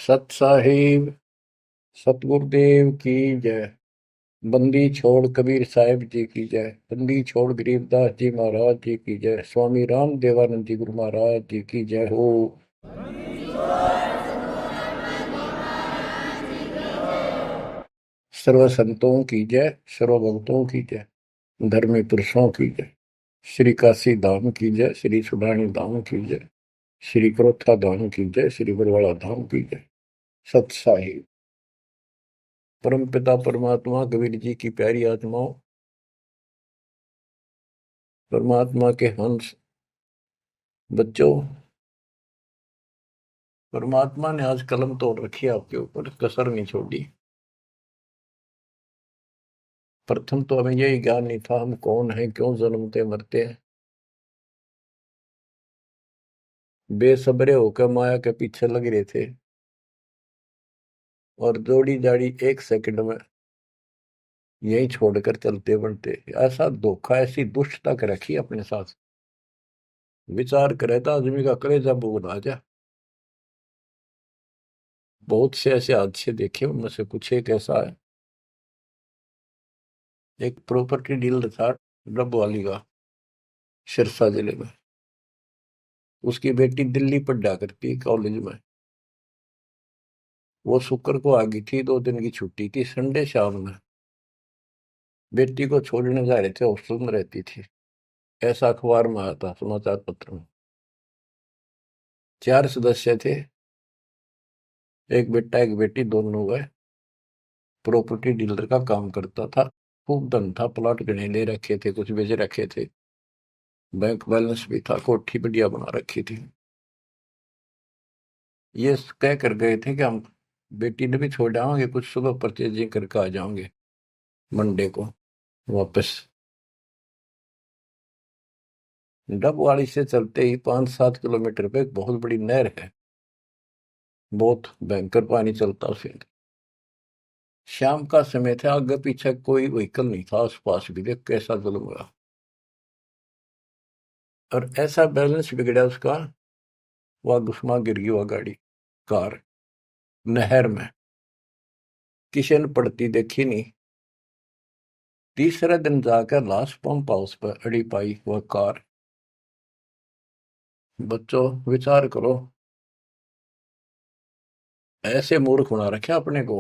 सत साहिब सतगुरुदेव की जय। बंदी छोड़ कबीर साहिब जी की जय। बंदी छोड़ गरीबदास जी महाराज जी की जय। स्वामी राम देवानंद जी गुरु महाराज जी की जय हो। सर्व संतों की जय, सर्व भक्तों की जय, धर्मी पुरुषों की जय। श्री काशी धाम की जय, श्री सुडानी धाम की जय, श्री क्रोथा धाम की जय, श्री बरवाड़ा धाम की जय। सत साहिब परम पिता परमात्मा कबीर जी की प्यारी आत्माओं, परमात्मा के हंस बच्चों, परमात्मा ने आज कलम तोड़ रखी है आपके ऊपर, कसर नहीं छोड़ी। प्रथम तो हमें यही ज्ञान नहीं था हम कौन हैं, क्यों जन्मते मरते हैं। बेसब्रे होकर माया के पीछे लग रहे थे और जोड़ी जाड़ी एक सेकंड में यही छोड़कर चलते बनते। ऐसा धोखा, ऐसी दुष्टता कर रखी अपने साथ। विचार करे तो आदमी का कलेजा बोल आ जा। बहुत से ऐसे हादसे देखे, उनमें से कुछ एक ऐसा है। एक प्रॉपर्टी डीलर था डबवाली का, सिरसा जिले में। उसकी बेटी दिल्ली पढ़ा करती कॉलेज में। वो शुक्र को आ गई थी, 2 दिन की छुट्टी थी। संडे शाम में बेटी को छोड़ने जा रहे थे, हॉस्टल में रहती थी। ऐसा अखबार में आया था, समाचार पत्र में। 4 सदस्य थे, एक बेटा एक बेटी, दोनों गए। प्रॉपर्टी डीलर का काम करता था, खूब धन था, प्लॉट गणे ले रखे थे, कुछ बेच रखे थे, बैंक बैलेंस भी था, कोठी बढ़िया बना रखी थी। ये कह कर गए थे कि हम बेटी ने भी छोड़ आएंगे, कुछ सुबह परचेजिंग करके आ जाओगे मंडे को वापस। डबवाड़ी से चलते ही 5-7 किलोमीटर पे एक बहुत बड़ी नहर है, बहुत भयंकर पानी चलता उसे। शाम का समय था, आगे पीछे कोई व्हीकल नहीं था आसपास भी। देख कैसा जुल्म हुआ। और ऐसा बैलेंस बिगड़ा उसका, वह घुसमा गिर गई वह गाड़ी, कार, नहर में। किसी ने पड़ती देखी नहीं। तीसरे दिन जाकर लास्ट पंप हाउस पर अड़ी पाई वह कार। बच्चों विचार करो, ऐसे मूर्ख बना रखे अपने को।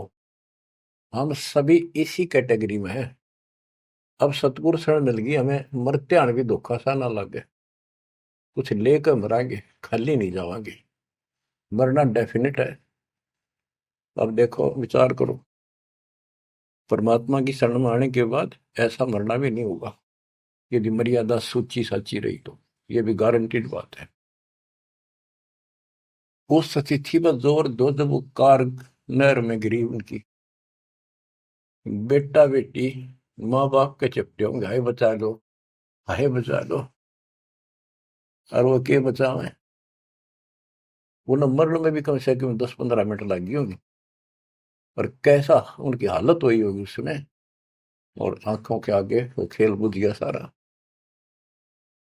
हम सभी इसी कैटेगरी में हैं। अब सतगुरु शरण मिल गई हमें, मरते आने भी धोखा सा ना लगे। कुछ लेकर मरांगे, खाली नहीं जावांगे। मरना डेफिनेट है। अब देखो, विचार करो, परमात्मा की शरण में आने के बाद ऐसा मरना भी नहीं होगा यदि मर्यादा सूची साची रही तो। ये भी गारंटीड बात है। उस तिथि पर जोर दो जब वो कार नहर में गिरी उनकी। बेटा बेटी माँ बाप के चपटे होंगे, हाय बचा लो, हाय बचा लो। और वो के बचावे, वो न मरण में भी कम से कम 10-15 मिनट लगी होगी। और कैसा उनकी हालत हुई होगी उस समय। और आंखों के आगे वो खेल बुझ गया सारा।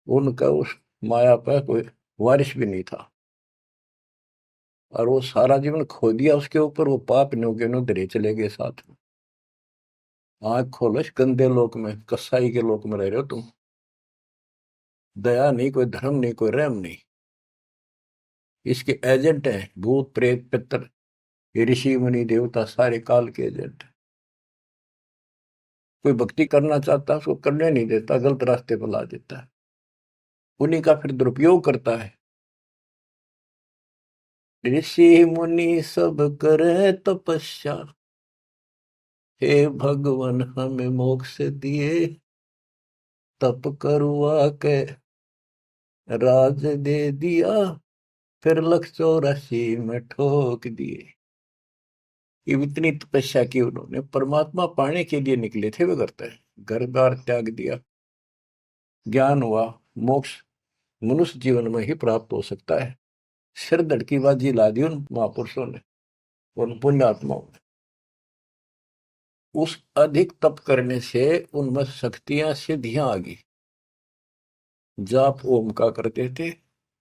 उनका उस माया पर कोई वारिस भी नहीं था। और वो सारा जीवन खो दिया उसके ऊपर। वो पाप न्यों के न्यों धरे चले गए साथ में। आंख खोलो, इस गंदे लोक में, कसाई के लोक में रह रहे हो तुम। दया नहीं, कोई धर्म नहीं, कोई रहम नहीं। इसके एजेंट हैं भूत प्रेत पितर, ये ऋषि मुनि देवता, सारे काल के एजेंट। कोई भक्ति करना चाहता है उसको करने नहीं देता, गलत रास्ते पर ला देता है। उन्हीं का फिर दुरुपयोग करता है। ऋषि मुनि सब करे तपस्या, हे भगवान हमें मोक्ष दिए। तप करवा के राज दे दिया, फिर 184 में ठोक दिए। ये इतनी तपस्या की उन्होंने, परमात्मा पाने के लिए निकले थे वे करते हैं। घर बार त्याग दिया, ज्ञान हुआ, मोक्ष मनुष्य जीवन में ही प्राप्त हो सकता है। सिर धड़की बाजी ला दी उन महापुरुषों ने, उन पुण्यात्माओं ने। उस अधिक तप करने से उनमें शक्तियां सिद्धियां आ गई। जाप ओम का करते थे,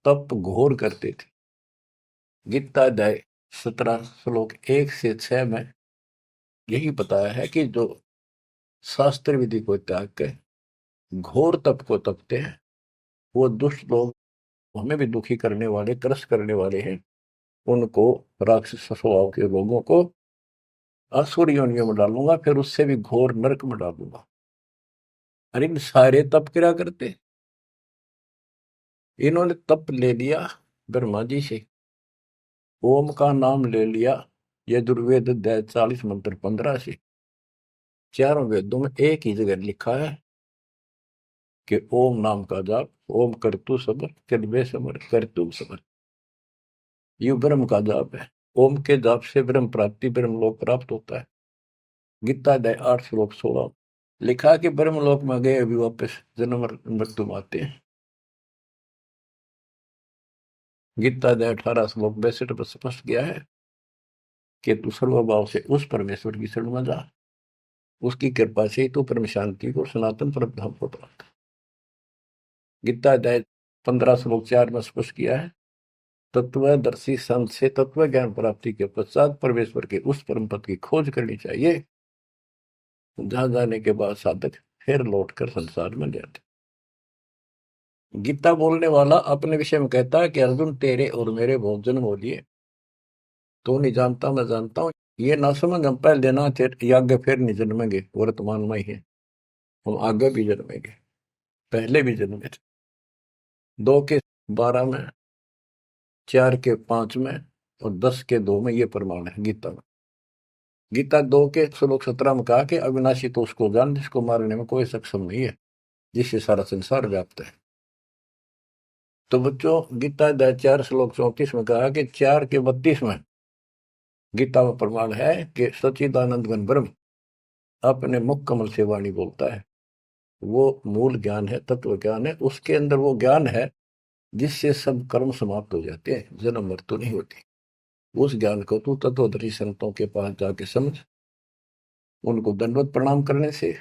तप घोर करते थे। गीता अध्याय 17 श्लोक 1 से 6 में यही बताया है कि जो शास्त्र विधि को त्याग के घोर तप को तपते हैं, वो दुष्ट लोग, हमें भी दुखी करने वाले, त्रस्त करने वाले हैं, उनको, राक्षस स्वभाव के लोगों को असुर योनियों में डालूंगा, फिर उससे भी घोर नरक में डालूंगा। अरे इन सारे तप क्या करते, इन्होंने तप ले लिया ब्रह्मा जी से, ओम का नाम ले लिया यजुर्वेद अध्याय 40 मंत्र 15 से। चारों वेदों में एक ही जगह लिखा है कि ओम नाम का जाप, ओम करतु समर कलबे समर करतु समर, ये ब्रह्म का जाप है। ओम के जाप से ब्रह्म प्राप्ति, ब्रह्म लोक प्राप्त होता है। गीता अध्याय 8 श्लोक 16 लिखा कि ब्रह्म लोक में गए अभी वापस जन्म मृत्यु में आते हैं। गीता अध्याय 18 श्लोक 62 पर स्पष्ट किया है कि तू सर्वभाव से उस परमेश्वर की शरण में जा, उसकी कृपा से तो परम शांति को, सनातन परम धाम को प्राप्त। गीता अध्याय 15 श्लोक 4 में स्पष्ट किया है, तत्वदर्शी संत से तत्व ज्ञान प्राप्ति के पश्चात परमेश्वर के उस परम पद की खोज करनी चाहिए, जहां जाने के बाद साधक फिर लौटकर संसार में जाते। गीता बोलने वाला अपने विषय में कहता है कि अर्जुन तेरे और मेरे बहुत जन्म हो लिए, तो नहीं जानता मैं जानता हूं, ये ना समझ, हम पहले देना आगे फिर नहीं जन्मेंगे, वर्तमान में ही है, हम आगे भी जन्मेंगे, पहले भी जन्मे थे। 2 के 12 में, 4 के 5 में और 10 के 2 में ये प्रमाण है गीता में। गीता 2 के श्लोक 17 में कहा कि अविनाशी तो उसको जान जिसको मारने में कोई सक्षम नहीं है, जिससे सारा संसार व्याप्त है। तो बच्चों, गीता अध्याय 4 श्लोक 34 में कहा कि 4 के 32 में गीता में प्रमाण है कि सच्चिदानंद घन ब्रह्म अपने मुख कमल से वाणी बोलता है। वो मूल ज्ञान है, तत्व ज्ञान है, उसके अंदर वो ज्ञान है जिससे सब कर्म समाप्त हो जाते हैं, जन्म मृत्यु नहीं होती। उस ज्ञान को तू तत्वदर्शी संतों के पास जाके समझ, उनको दंडवत प्रणाम करने से,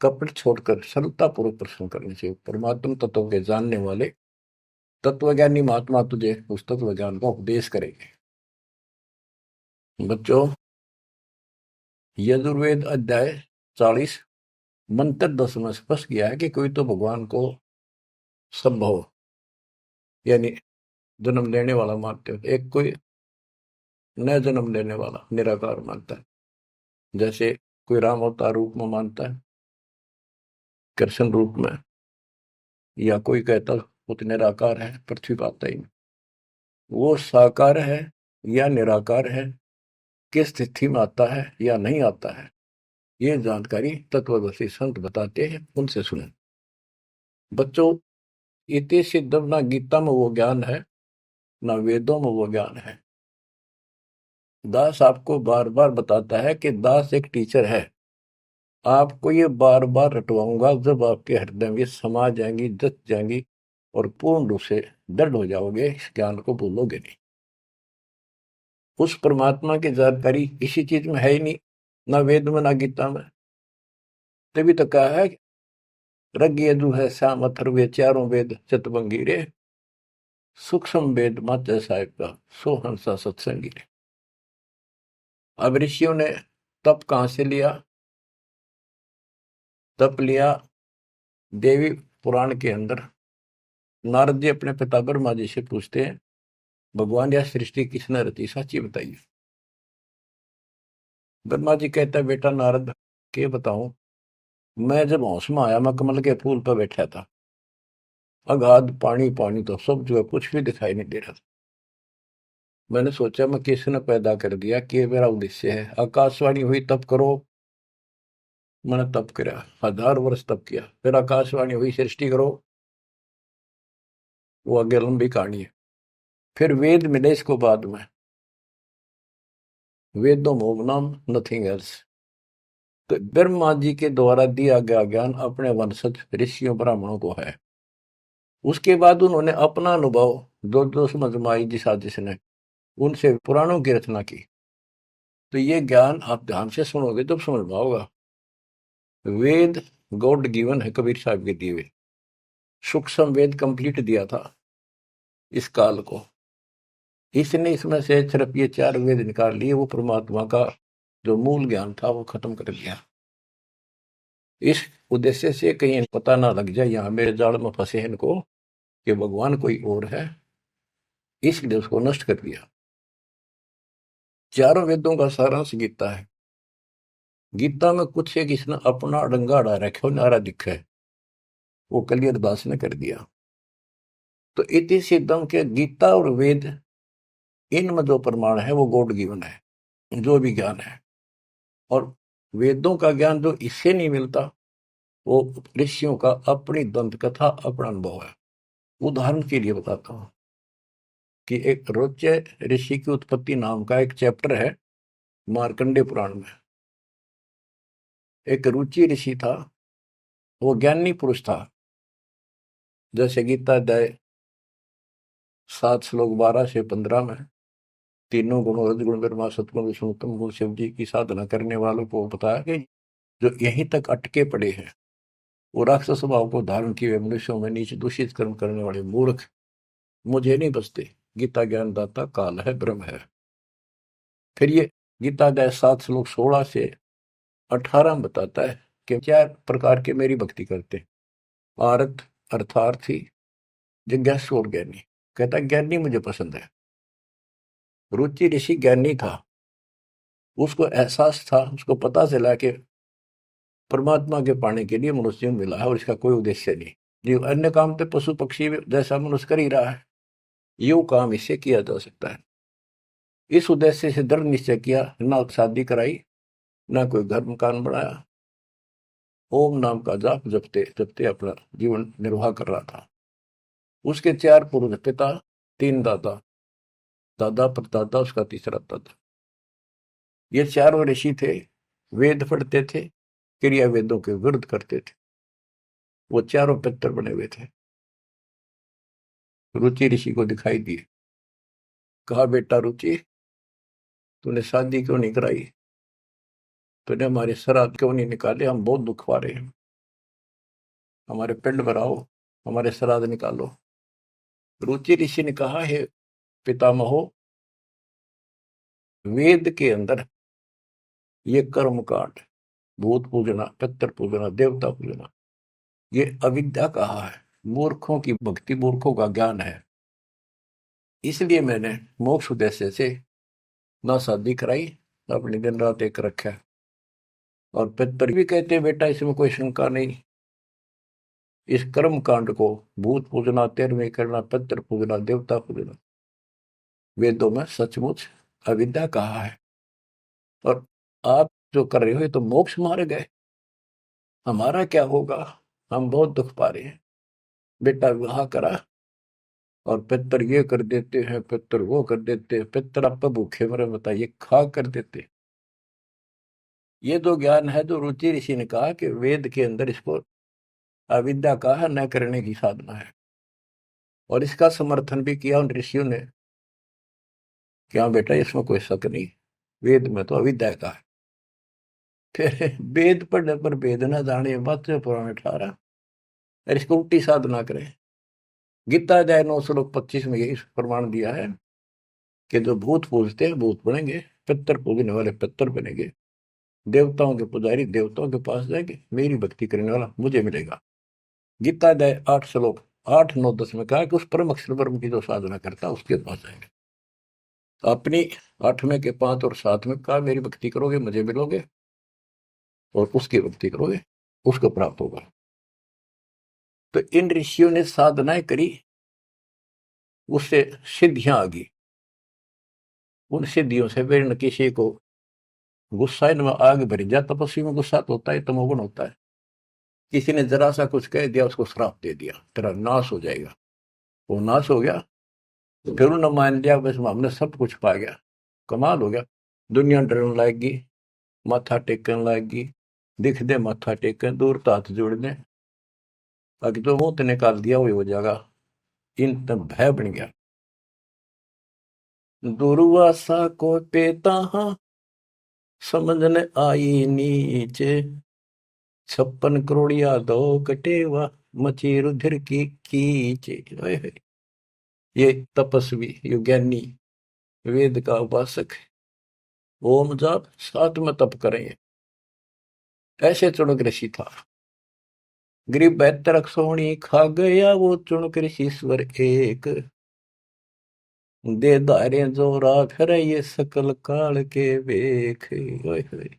कपट छोड़कर सरलता पूर्वक प्रश्न करने से परमात्मा तत्व के जानने वाले तत्वज्ञानी महात्मा तुझे उस तत्व ज्ञान का उपदेश करेंगे। बच्चों, यजुर्वेद अध्याय 40 मंत्र 10 में स्पष्ट किया है कि कोई तो भगवान को संभव यानी जन्म लेने वाला मानते हो, एक कोई न जन्म लेने वाला निराकार मानता है। जैसे कोई राम अवतार रूप में मानता है, कृष्ण रूप में, या कोई कहता वो तो निराकार है, पृथ्वी पर आता ही नहीं। वो साकार है या निराकार है, किस स्थिति में आता है या नहीं आता है, ये जानकारी तत्वदर्शी संत बताते हैं, उनसे सुने। बच्चों, इति सिद्धम, ना गीता में वो ज्ञान है, ना वेदों में वो ज्ञान है। दास आपको बार बार बताता है कि दास एक टीचर है, आपको ये बार बार रटवाऊंगा, जब आपके हृदय में समा जाएंगी, जच जाएंगी और पूर्ण रूप से दृढ़ हो जाओगे, इस ज्ञान को भूलोगे नहीं। उस परमात्मा की जानकारी किसी चीज में है ही नहीं, ना वेद में ना गीता में। तभी तो कहा है रग यजु है श्याम अथर्वे चारों वेद चतुर्भंगी रे, सूक्ष्म वेद मात्र साहिब का सो हंसा सत्संगी रे। अब ऋषियों ने तप कहां से लिया? तप लिया देवी पुराण के अंदर। नारद जी अपने पिता ब्रह्मा जी से पूछते हैं, भगवान या सृष्टि किसने रची, सच्ची बताइए। ब्रह्मा जी कहता है, बेटा नारद के बताऊं, मैं जब होश में आया, मैं कमल के फूल पर बैठा था, अगाध पानी पानी तो सब जो है, कुछ भी दिखाई नहीं दे रहा था। मैंने सोचा मैं किसने पैदा कर दिया, कि मेरा उद्देश्य है। आकाशवाणी हुई तप करो, मैंने तप किया, 1000 वर्ष तप किया। फिर आकाशवाणी हुई सृष्टि करो, वो आगे लंबी कहानी है। फिर वेद मिले इसको बाद में, वेदों मोम नाम नथिंग एल्स। तो ब्रह्मा जी के द्वारा दिया गया ज्ञान अपने वंशज ऋषियों ब्राह्मणों को है। उसके बाद उन्होंने अपना अनुभव जो जो समझ में आई जिस आदिश ने, उनसे पुराणों की रचना की। तो ये ज्ञान आप ध्यान से सुनोगे तो समझ में आओगा। वेद गॉड गिवन है, कबीर साहब के दिए हुए। सूक्ष्म वेद कंप्लीट दिया था इस काल को, इसने इसमें से सिर्फ ये 4 वेद निकाल लिए, वो परमात्मा का जो मूल ज्ञान था वो खत्म कर दिया। इस उद्देश्य से कहीं पता ना लग जाए यहाँ मेरे जाल में फंसे हैं इनको कि भगवान कोई और है, इसलिए उसको नष्ट कर दिया। चारों वेदों का सारांश गीता है। गीता में कुछ एक इसने अपना डंगा अड़ा रखे नारा दिखा है, वो कलियर दास ने कर दिया। तो इति सिद्धम के गीता और वेद, इनमें जो प्रमाण है वो गॉड गिवन है, जो भी ज्ञान है। और वेदों का ज्ञान जो इससे नहीं मिलता वो ऋषियों का अपनी दंत कथा, अपना अनुभव है। उदाहरण के लिए बताता हूं कि एक रोच्य ऋषि की उत्पत्ति नाम का एक चैप्टर है मार्कंडे पुराण में। एक रुचि ऋषि था, वो ज्ञानी पुरुष था। जैसे गीता अध्याय 7 श्लोक 12 से 15 में तीनों गुणों रजगुण ब्रह्मा सतगुण विष्णु उत्तम गुण शिव जी की साधना करने वालों को बताया कि जो यहीं तक अटके पड़े हैं, वो राक्षस स्वभाव को धारण किए हुए मनुष्यों में नीचे दूषित कर्म करने वाले मूर्ख मुझे नहीं बसते। गीता ज्ञानदाता काल है, ब्रह्म है। फिर ये गीता अध्याय 7 श्लोक 16 से 18 में बताता है कि 4 प्रकार के मेरी भक्ति करते, आरत अर्थार्थी जिज्ञासु और ज्ञानी। कहता ज्ञानी मुझे पसंद है। रुचि ऋषि ज्ञानी था, उसको एहसास था, उसको पता चला कि परमात्मा के पाने के लिए मनुष्य मिला है और इसका कोई उद्देश्य नहीं। जो अन्य काम तो पशु पक्षी जैसा मनुष्य कर ही रहा है, यो काम इससे किया जा सकता है। इस उद्देश्य से दृढ़ निश्चय किया, ना शादी कराई, ना कोई घर मकान बनाया, ओम नाम का जाप जपते जपते अपना जीवन निर्वाह कर रहा था। उसके 4 पूर्व पिता, 3 दादा, दादा परदादा, उसका तीसरा दादा। ये 4 ऋषि थे, वेद पढ़ते थे, क्रिया वेदों के विरुद्ध करते थे। वो 4 पितर बने हुए थे। रुचि ऋषि को दिखाई दिए, कहा बेटा रुचि, तूने शादी क्यों नहीं कराई, तूने हमारे श्राद्ध क्यों नहीं निकाले, हम बहुत दुख पा रहे हैं, हमारे पिंड भराओ, हमारे श्राद्ध निकालो। रुचि ऋषि ने कहा, हे पितामहो, वेद के अंदर ये कर्म कांड, भूत पूजना, पितर पूजना, देवता पूजना, ये अविद्या कहा है, मूर्खों की भक्ति, मूर्खों का ज्ञान है। इसलिए मैंने मोक्ष उद्देश्य से ना शादी कराई, ना अपनी दिन रात एक रखा। और पितर भी कहते बेटा इसमें कोई शंका नहीं, इस कर्म कांड को भूत पूजना, तेरहवीं करना, पितर पूजना, देवता पूजना, वेदों में सचमुच अविद्या कहा है। और आप जो कर रहे हो ये तो मोक्ष मार्ग है, हमारा क्या होगा, हम बहुत दुख पा रहे हैं। बेटा विवाह करा और पितर ये कर देते हैं, पितर वो कर देते हैं, पितर आप भूखे मरे बताइए, खा कर देते। ये जो ज्ञान है, जो रुचि ऋषि ने कहा कि वेद के अंदर इसको अविद्या कहा, न करने की साधना है। और इसका समर्थन भी किया उन ऋषियों ने, क्या बेटा इसमें कोई शक नहीं, वेद में तो अविद्या का है। फिर वेद पढ़ने पर वेद न जाने बात से पुराण 18, और इसको उल्टी साधना करें। गीता अध्याय 9 श्लोक 25 में यही प्रमाण दिया है कि जो भूत पूजते हैं भूत बनेंगे, पितर पूजने वाले पितर बनेंगे, देवताओं के पुजारी देवताओं के पास जाएंगे, मेरी भक्ति करने वाला मुझे मिलेगा। गीता अध्याय 8 श्लोक 8, 9, 10 में कहा कि उस परम अक्षर ब्रह्म की जो साधना करता है उसके पास जाएंगे। अपनी 8वें के 5 और 7 में कहा मेरी भक्ति करोगे मुझे मिलोगे, और उसकी भक्ति करोगे उसको प्राप्त होगा। तो इन ऋषियों ने साधनाएं करी, उससे सिद्धियां आ गई। उन सिद्धियों से फिर न किसी को गुस्सा इनमें आग भर जाए, तपस्वी में गुस्सा तो होता है, तमोगुण होता है। किसी ने जरा सा कुछ कह दिया, उसको श्राप दे दिया, तेरा नाश हो जाएगा। वो नाश हो गया, फिर उन्होंने मान लिया बस हमने सब कुछ पा गया, कमाल हो गया। दुनिया डरने लगेगी, माथा टेकने लगेगी, दिख दे माथा टेकन, दूर तो हाथ जोड़ दे, बाकी जो मुंह निकाल दिया वही हो जाएगा। इन तब भय बन गया। दुर्वासा को पेता समझने आई नीचे, 56 करोड़िया दो कटेवा, मची रुधिर की कीचे। ये तपस्वी, ये ज्ञानी वेद का उपासक, ओम जाप, साथ में तप करें। ऐसे चुनक ऋषि था। गरीब 72 सोनी खा गया वो चुनक ऋषिश्वर एक। दे धारे जोरा फिर ये सकल काल के वेख। ओए होए।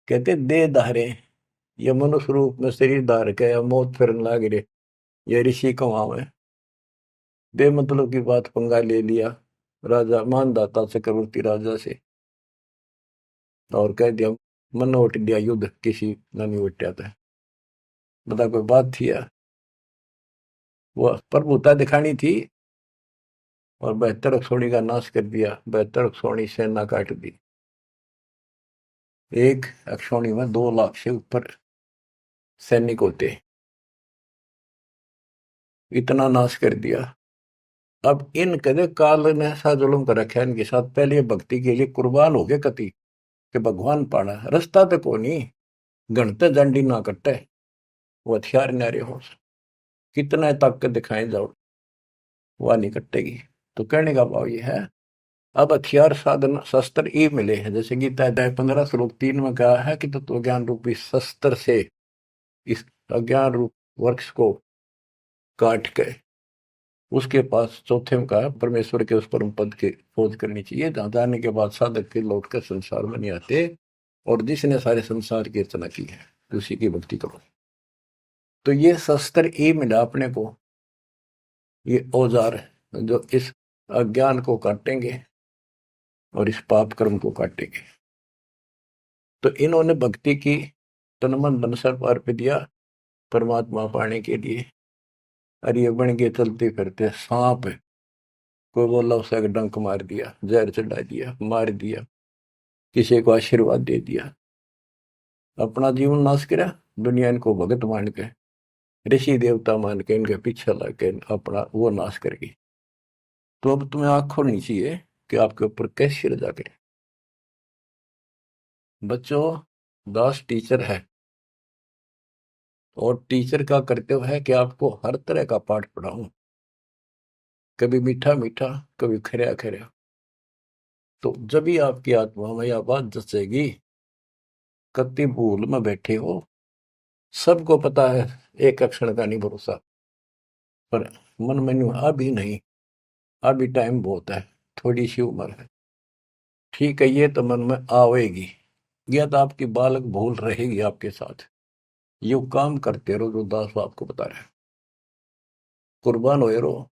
कहते दे धारे, ये मनुष्य रूप में शरीर धार के या मौत फिरन लाग रहे, ये ऋषि कमाव है। बेमतलब की बात पंगा ले लिया राजा मानदाता चक्रवर्ती राजा से, और कह दिया मन उठ दिया युद्ध, किसी ने नहीं उठा था। बता कोई बात थी या? वो प्रभुता दिखानी थी, और 72 अक्षौणी का नाश कर दिया। 72 अक्षौणी सेना काट दी। एक अक्षौणी में 2 लाख से ऊपर सैनिक होते, इतना नाश कर दिया। अब इन कदे काल ने ऐसा जुल्म कर रखा है इनके साथ, पहले ये भक्ति के लिए कुर्बान हो गए कति कि भगवान पाना रास्ता पे को नहीं, घंटे डंडी ना कटे, वो हथियार नारे हो, कितना ताकत दिखाए जाओ, वह नहीं कटेगी। तो कहने का भाव ये है, अब हथियार साधन शस्त्र ये मिले हैं, जैसे गीता अध्याय 15 श्लोक 3 में कहा है कि तत्व ज्ञान रूपी शस्त्र से इस अज्ञान रूप वृक्ष को काट के उसके पास चौथे में कहा परमेश्वर के उस परम पद की खोज करनी चाहिए, जहां जाने के बाद साधक के लौट कर संसार में नहीं आते, और जिसने सारे संसार की रचना की है उसी की भक्ति करो। तो ये शस्त्र ये मिला अपने को, ये औजार जो इस अज्ञान को काटेंगे और इस पाप कर्म को काटेंगे। तो इन्होंने भक्ति की, तन मन धन सर्व अर्पित दिया परमात्मा पाने के लिए। अरे ये बन के चलते फिरते सांप, कोई बोला उसे डंक मार दिया, जहर चढ़ा दिया, मार दिया, किसी को आशीर्वाद दे दिया, अपना जीवन नाश करा, दुनिया इनको भगत मान के ऋषि देवता मान के इनके पीछे लग के अपना वो नाश कर गई। तो अब तुम्हें आंख खोलनी चाहिए कि आपके ऊपर कैसी रजा करे। बच्चों, दास टीचर है, और टीचर का कर्तव्य है कि आपको हर तरह का पाठ पढ़ाऊं, कभी मीठा मीठा, कभी खरा खरा। तो जब भी आपकी आत्मा में यह बात जचेगी, कति भूल में बैठे हो, सबको पता है एक क्षण का नहीं भरोसा, पर मन में अभी नहीं, अभी टाइम बहुत है, थोड़ी सी उम्र है, ठीक है, ये तो मन में आवेगी। यह तो आपकी बालक भूल रहेगी आपके साथ। यू काम करते रहो जो दास आपको बता रहे, कुर्बान हो रहो,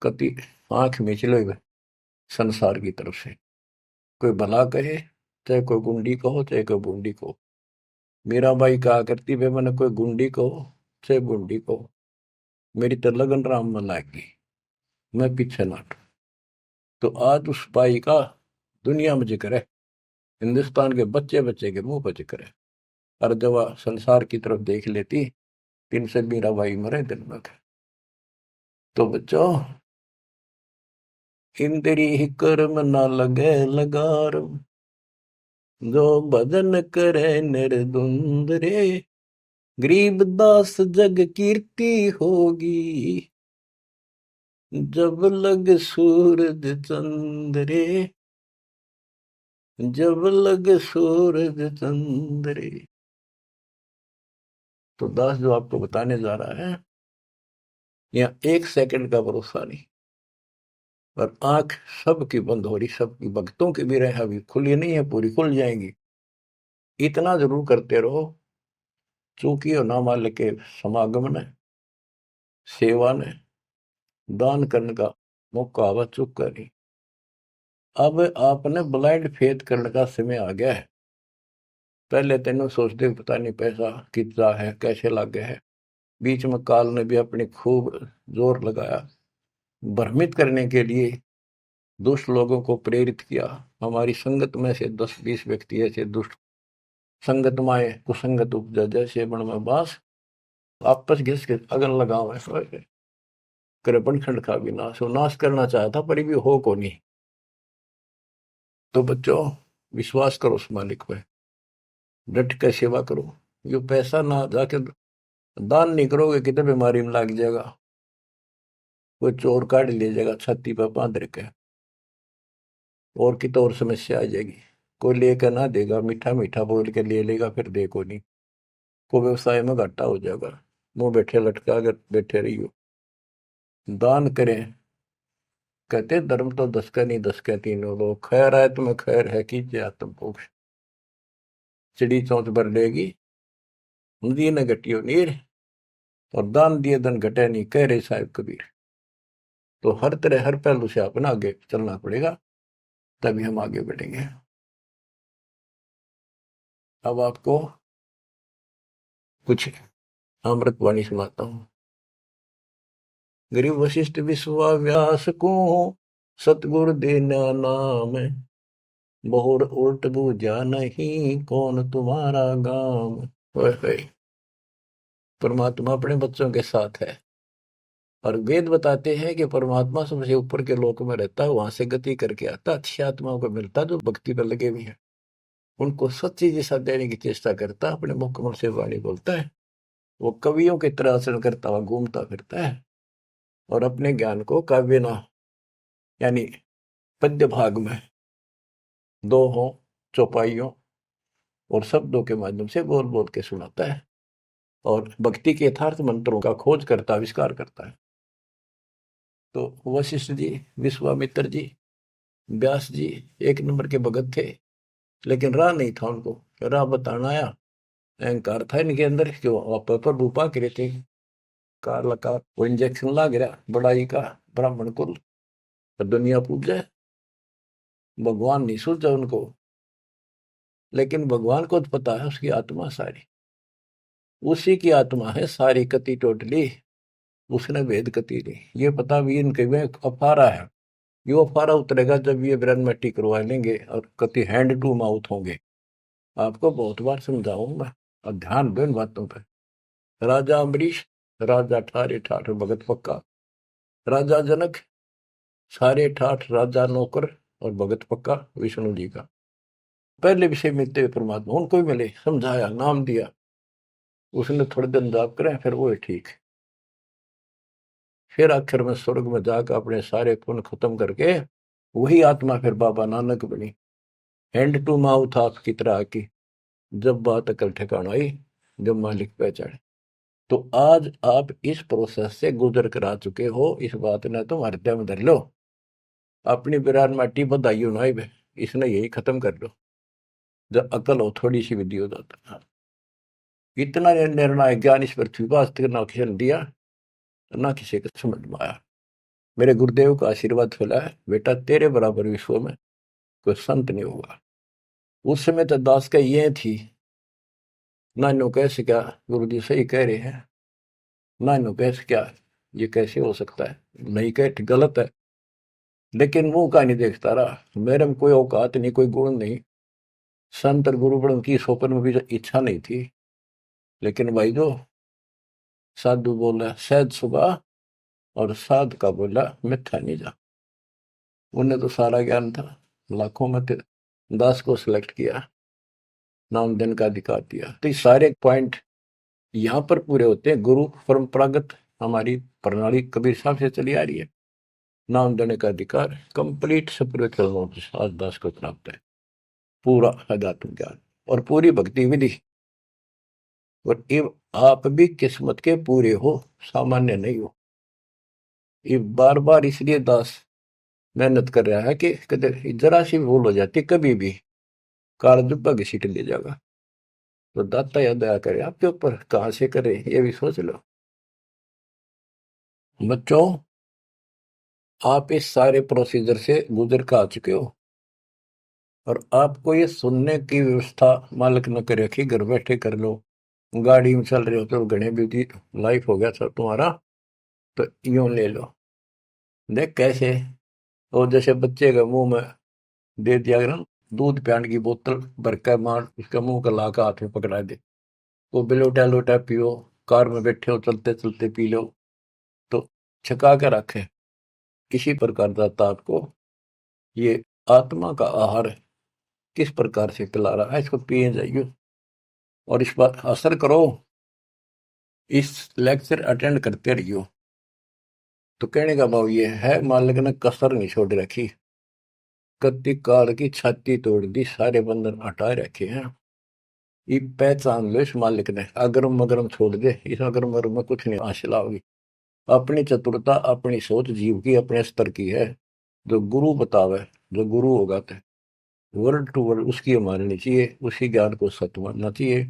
कति आंख में चलो संसार की तरफ से, कोई भला कहे चाहे कोई गुंडी कहो चाहे कोई बूंदी कहो। मेरा भाई कहा करती वे मैंने कोई गुंडी कहो चाहे बूंदी कहो, मेरी तो लगन राम में लागी, मैं पीछे ना हटूं। तो आज उस भाई का दुनिया में जिक्र है, हिंदुस्तान के बच्चे बच्चे के मुंह पर जिक्र है। और जब वह संसार की तरफ देख लेती, तीन से मेरा भाई मरे दिन में। तो बच्चों, इंद्री ही कर्म ना लगे लगार, जो भजन करे निर्द्वंद रे, गरीब दास जग कीर्ति होगी, जब लग सूरज चंद्रे, जब लग सूरज चंद्रे। तो दास जो आपको बताने जा रहा है, यहाँ 1 सेकंड का भरोसा नहीं, और आंख सबकी बंद हो रही, सबकी भक्तों की भी रहे, अभी खुली नहीं है, पूरी खुल जाएंगी। इतना जरूर करते रहो, चूंकि और नाम के समागम ने, सेवा ने, दान करने का मौका आवा, चुप कर नहीं। अब आपने ब्लाइंड फेथ करने का समय आ गया है। पहले तेनों सोचते पता नहीं पैसा कितना है, कैसे लागे है, बीच में काल ने भी अपनी खूब जोर लगाया भ्रमित करने के लिए, दुष्ट लोगों को प्रेरित किया। हमारी संगत में से 10-20 व्यक्ति ऐसे दुष्ट संगत माए कुसंगत उपजा, जैसे बण में बांस, आपस घिस के अगन लगाओ करे बनखंड का भी नाश हो, नाश करना चाहता पर भी हो को नहीं। तो बच्चों, विश्वास करो उस मालिक पे, डट के सेवा करो। ये पैसा ना जाके दान नहीं करोगे कितने बीमारी में लग जाएगा। कोई चोर काट ले जाएगा छाती पर बांध रखे, और की तो और समस्या आ जाएगी। कोई लेकर ना देगा, मीठा मीठा बोल के ले लेगा, फिर देखो नहीं, को व्यवसाय में घाटा हो जाएगा। मुंह बैठे लटका अगर बैठे रही हो। दान करें, कहते धर्म तो दस का नहीं, दस का तीनों लोग। खैर है तुम्हें खैर है, कीजिए आत्म मोक्ष। चिड़ी चौंच भर लेगी, नदी न घटियो नीर, और दान दिए धन घटे नहीं, कह रहे साहिब कबीर। तो हर तरह हर पहलू से अपना आगे चलना पड़ेगा, तभी हम आगे बढ़ेंगे। अब आपको कुछ अमृतवाणी सुनाता हूँ। गरीब वशिष्ठ विश्वा व्यास को, सतगुरु देना नाम, बहुर उल्ट बूझा नहीं, कौन तुम्हारा गाम। ओए होए, परमात्मा अपने बच्चों के साथ है, और वेद बताते हैं कि परमात्मा सबसे ऊपर के लोक में रहता है, वहां से गति करके आता, अच्छी आत्माओं को मिलता जो भक्ति पर लगे हुए हैं, उनको सच्ची दिशा देने की चेष्टा करता, अपने मुखमल से वाणी बोलता है। वो कवियों की तरह आचरण करता हुआ घूमता फिरता है, और अपने ज्ञान को काव्य ना यानी पद्य भाग में दोहों, चौपाइयों और शब्दों के माध्यम से बोल बोल के सुनाता है, और भक्ति के यथार्थ मंत्रों का खोज करता, आविष्कार करता है। तो वशिष्ठ जी, विश्वामित्र जी, व्यास जी एक नंबर के भगत थे, लेकिन राह नहीं था उनको। राह बताना आया, अहंकार था इनके अंदर कि वो पर रूपा करे थे। कार लगा वो इंजेक्शन ला गिरा बड़ाई का, ब्राह्मण कुल दुनिया पूजे, भगवान नहीं सूझा उनको। लेकिन भगवान को तो पता है उसकी आत्मा सारी, उसी की आत्मा है सारी कति टोटली, उसने भेद कति नहीं। ये पता भी इनके में अफारा है, ये अफारा उतरेगा जब ये ब्रह्मटी करवा लेंगे और कति हैंड टू माउथ होंगे। आपको बहुत बार समझाऊंगा, और ध्यान दो इन बातों पर। राजा अम्बरीश, राजा ठारे ठाठ भगत पक्का। राजा जनक, सारे ठाठ राजा नौकर और भगत पक्का विष्णु जी का। पहले विषय मिलते हुए परमात्मा उनको भी मिले, समझाया, नाम दिया, उसने थोड़े दिन जाप करें, फिर वो ठीक। फिर आखिर में स्वर्ग में जाकर अपने सारे पुण्य खत्म करके वही आत्मा फिर बाबा नानक बनी, हैंड टू माउथ आपकी तरह की। जब बात अकल ठिकाना आई, जब मालिक पहचाने। तो आज आप इस प्रोसेस से गुजर कर आ चुके हो, इस बात ने तुम हृदय में धर लो। अपनी बिरान माटी बधाई हो ना, इसने यही खत्म कर लो। जब अकल हो थोड़ी सी विधि हो जाता है। इतना निर्णायक ज्ञान इस पृथ्वी पर आज तक ना किसी ने दिया, ना किसी को समझ में आया। मेरे गुरुदेव का आशीर्वाद फैला है, बेटा तेरे बराबर विश्व में कोई संत नहीं होगा। उस समय तो दास का ये थी, नानो कैसे क्या, गुरु जी सही कह रहे हैं, नानो कैसे क्या, ये कैसे हो सकता है, नहीं कह गलत है। लेकिन मुंह का नहीं देखता रहा, मेरे में कोई औकात नहीं, कोई गुण नहीं, संत और गुरु बड़ों की सोपन में भी इच्छा नहीं थी। लेकिन भाई जो साधु बोला सहज सुबह, और साध का बोला मिथ्या नहीं जा। उन्हें तो सारा ज्ञान था, लाखों में थे, दास को सिलेक्ट किया, नाम देने का अधिकार दिया। तो ये सारे पॉइंट यहाँ पर पूरे होते हैं। गुरु परंपरागत हमारी प्रणाली कबीर साहब से चली आ रही है। नाम देने का अधिकार कंप्लीट स्पिरिचुअल नॉलेज आज दास को प्राप्त है, पूरा अध्यात्म ज्ञान और पूरी भक्ति विधि। और ये आप भी किस्मत के पूरे हो, सामान्य नहीं हो। ये बार बार इसलिए दास मेहनत कर रहा है कि कदर जरा सी भूल हो जाती कभी भी काल दुब्बा घसीट ले जाएगा। तो दाता या दया करे आपके ऊपर, कहां से करे ये भी सोच लो। बच्चों, आप इस सारे प्रोसीजर से गुजर कर आ चुके हो, और आपको ये सुनने की व्यवस्था मालिक न करे कि घर बैठे कर लो, गाड़ी में चल रहे हो तो घने बिजी लाइफ हो गया सब तुम्हारा, तो यूं ले लो। देख कैसे, और जैसे बच्चे के मुंह में दे दिया ना दूध पियाने की बोतल भर कर, मार उसका मुंह का लाका हाथ में पकड़ा दे, वो बिलोटा लोटा पियो, कार में बैठे हो चलते चलते पी लो, तो छका के रखे। इसी प्रकार दाता आपको ये आत्मा का आहार किस प्रकार से पिला रहा है, इसको पिए जाइए और इस पर असर करो, इस लेक्चर अटेंड करते रहियो। तो कहने का भाव ये है, मालिक ने कसर नहीं छोड़ रखी। कत्ती काल की छाती तोड़ दी, सारे बंधन हटा रखे हैं। ये पहचान लो इस मालिक ने, अगरम मगरम छोड़ दे, इस अगरम मगरम में कुछ नहीं हासिल होगी। अपनी चतुरता, अपनी सोच जीव की अपने स्तर की है। जो गुरु बतावे, जो गुरु होगा तो वर्ड टू वर्ड उसकी माननी चाहिए, उसी ज्ञान को सत्य मानना चाहिए।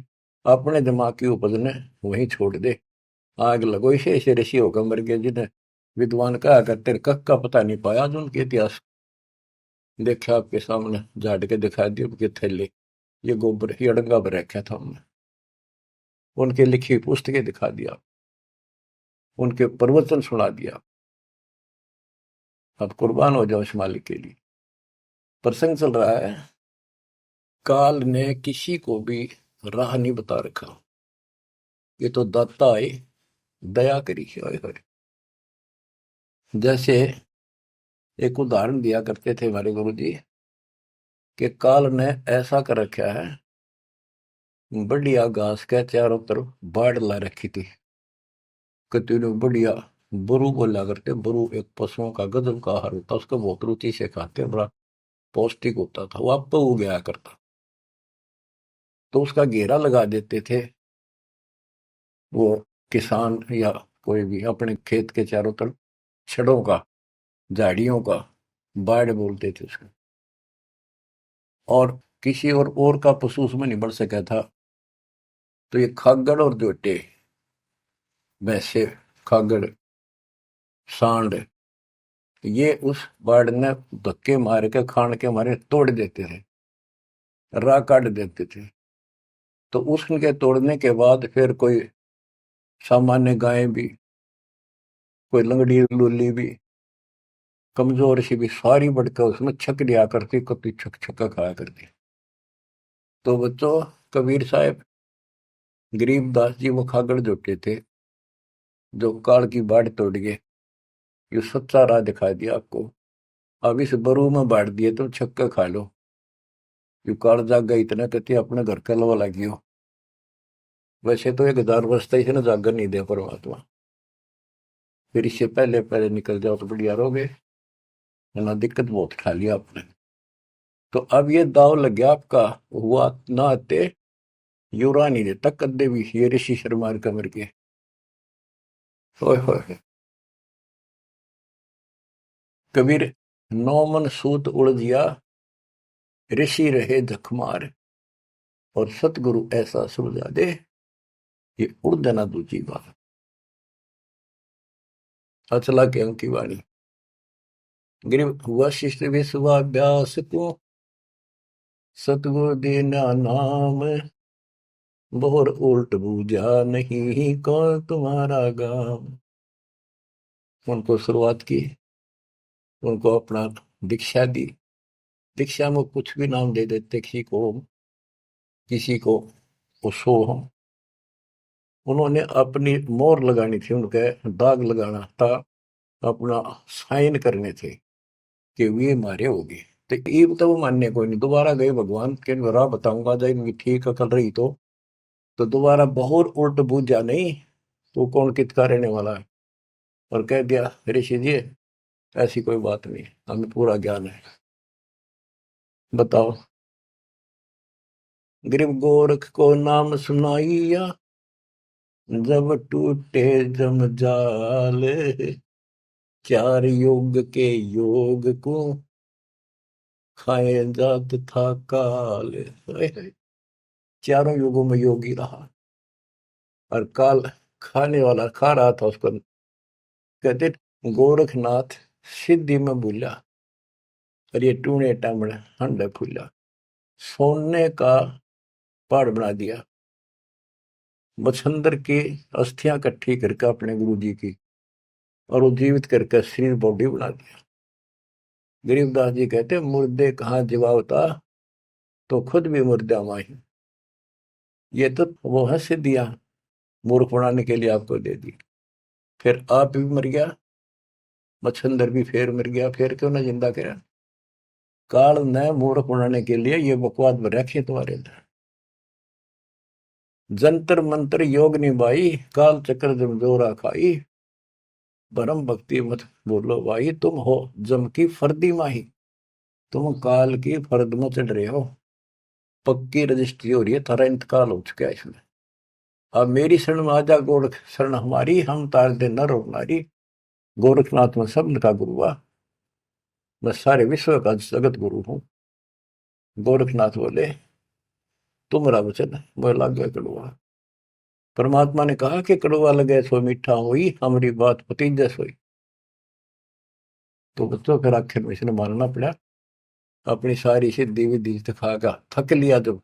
अपने दिमाग की उपज ने वहीं छोड़ दे। आग लगो इसे, ऐसे ऋषि होकर मर गए जिन्हें विद्वान कहा करते, कख का पता नहीं पाया जो उनके इतिहास। देखा आपके सामने झाड़ के दिखा दिए उनके थैले, ये गोबर ये अड़ंगा पर रखा था हमने, उनके लिखी पुस्तकें दिखा दिया, उनके प्रवचन सुना दिया। अब कुर्बान हो जाओ इस मालिक के लिए। प्रसंग चल रहा है, काल ने किसी को भी राह नहीं बता रखा, ये तो दाता है, दया करी है। जैसे एक उदाहरण दिया करते थे हमारे गुरु जी, कि काल ने ऐसा कर रखा है, बढ़िया घास के चारों तरफ बाढ़ ला रखी थी। कतने बढ़िया बरू बोला करते, बरू एक पशुओं का गजब का आहार होता, उसको बहुत रुचि से खाते, बड़ा पौष्टिक होता था, वो आप हो गया करता। तो उसका घेरा लगा देते थे वो किसान या कोई भी, अपने खेत के चारों तरफ छड़ों का, झाड़ियों का, बाढ़ बोलते थे उसको। और किसी और का पशु उसमें नहीं बढ़ सका था। तो ये खागड़ और जोटे, भैंसे, खागड़, सांड, ये उस बाढ़ ने धक्के मार के खान के मारे तोड़ देते थे, राह काट देते थे। तो उसके तोड़ने के बाद फिर कोई सामान्य गाय भी, कोई लंगड़ी लूली भी, कमजोर सी भी, सारी बढ़कर उसमें छक दिया करती, कभी छक छक्का खाया करती। तो बच्चों, कबीर साहब, गरीबदास जी वो खागड़ जोटे थे, जो काल की बाढ़ तोड़ गए। ये सच्चा राह दिखा दिया आपको। अब इस बरू में बांट दिए तुम छक्का खा लो, यू काल जागा इतना कहते अपने घर का लवा लगी हो। वैसे तो 1000 वर्ष तक इसे ना जागर नहीं दिया परमात्मा, फिर इससे पहले पहले निकल जाओ तो बढ़िया रहोगे, है ना। दिक्कत बहुत खा लिया आपने। तो अब ये दाव लग गया आपका, हुआ ना आते युरा नहीं देता कद्दे भी, ये ऋषि शर्मा कमर के। होए होए, कबीर, नौ मन सूत उलझिया, ऋषि रहे धकमार, और सतगुरु ऐसा सुलझा दे, ये उड़ जाना दूजी बात। अचला के अंक की वाणी, गरीब वशिष्ठ विश्वाभ्यास को, सतगुरु देना नाम, बोर उल्ट बूझा नहीं कौन तुम्हारा गाम। उनको शुरुआत की, उनको अपना दीक्षा दी। दीक्षा में कुछ भी नाम दे देते, किसी को उसो हम। उन्होंने अपनी मोहर लगानी थी, उनके दाग लगाना था, अपना साइन करने थे कि वे मारे होगी। तो ये तो वो मानने कोई नहीं, दोबारा गए भगवान के राह बताऊंगा, जब इनकी ठीक अकल रही तो दोबारा बहुत उल्ट बूझा नहीं, तो कौन कितका रहने वाला है। और कह दिया, ऋषि जी ऐसी कोई बात नहीं, हमें पूरा ज्ञान है। बताओ, गरीब गोरख को नाम सुनाइया, जब टूटे जमजाल, चार योग के योग को खाए जात था काल। चारों युगों में योगी रहा, और काल खाने वाला खा रहा था उसको। कहते गोरखनाथ सिद्धि में भूला, और ये टूने टामड़े हंडे फूला। सोने का पहाड़ बना दिया, मच्छंदर की अस्थियां इकट्ठी करके अपने गुरु जी की, और वो जीवित करके शरीर बॉडी बना दिया। गरीबदास जी कहते मुर्दे कहाँ जीवावता, तो खुद भी मुर्दा माही। ये तो वो है सिद्धियां, मूर्ख बनाने के लिए आपको दे दी। फिर आप भी मर गया, मच्छंदर भी फिर मर गया, फिर क्यों ना जिंदा करा। काल ने मूर्ख बनाने के लिए ये बकवास में रखे तुम्हारे अंदर। जंतर मंत्र योग निभाई, काल चक्र जमजोरा खाई, परम भक्ति मत बोलो भाई, तुम हो जम की फर्दी माही, तुम काल की फर्द में चढ़ रहे हो। पक्की रजिस्ट्री हो रही है, थारा इंतकाल हो चुका है इसमें। अब मेरी शरण में आजा गोरख शरण हमारी, हम तार दे नर और नारी। गोरखनाथ में सबन का गुरु हुआ, मैं सारे विश्व का जगत गुरु हूँ। गोरखनाथ बोले तुम्हारा वचन मैं लागे कड़वा। परमात्मा ने कहा कि कड़वा लगे सो मीठा हुई, हमारी बात पति जैस हुई। तो बच्चों फिर आखिर में इसने मानना पड़ा। अपनी सारी सिद्धि विधि दिखागा, थक लिया जब,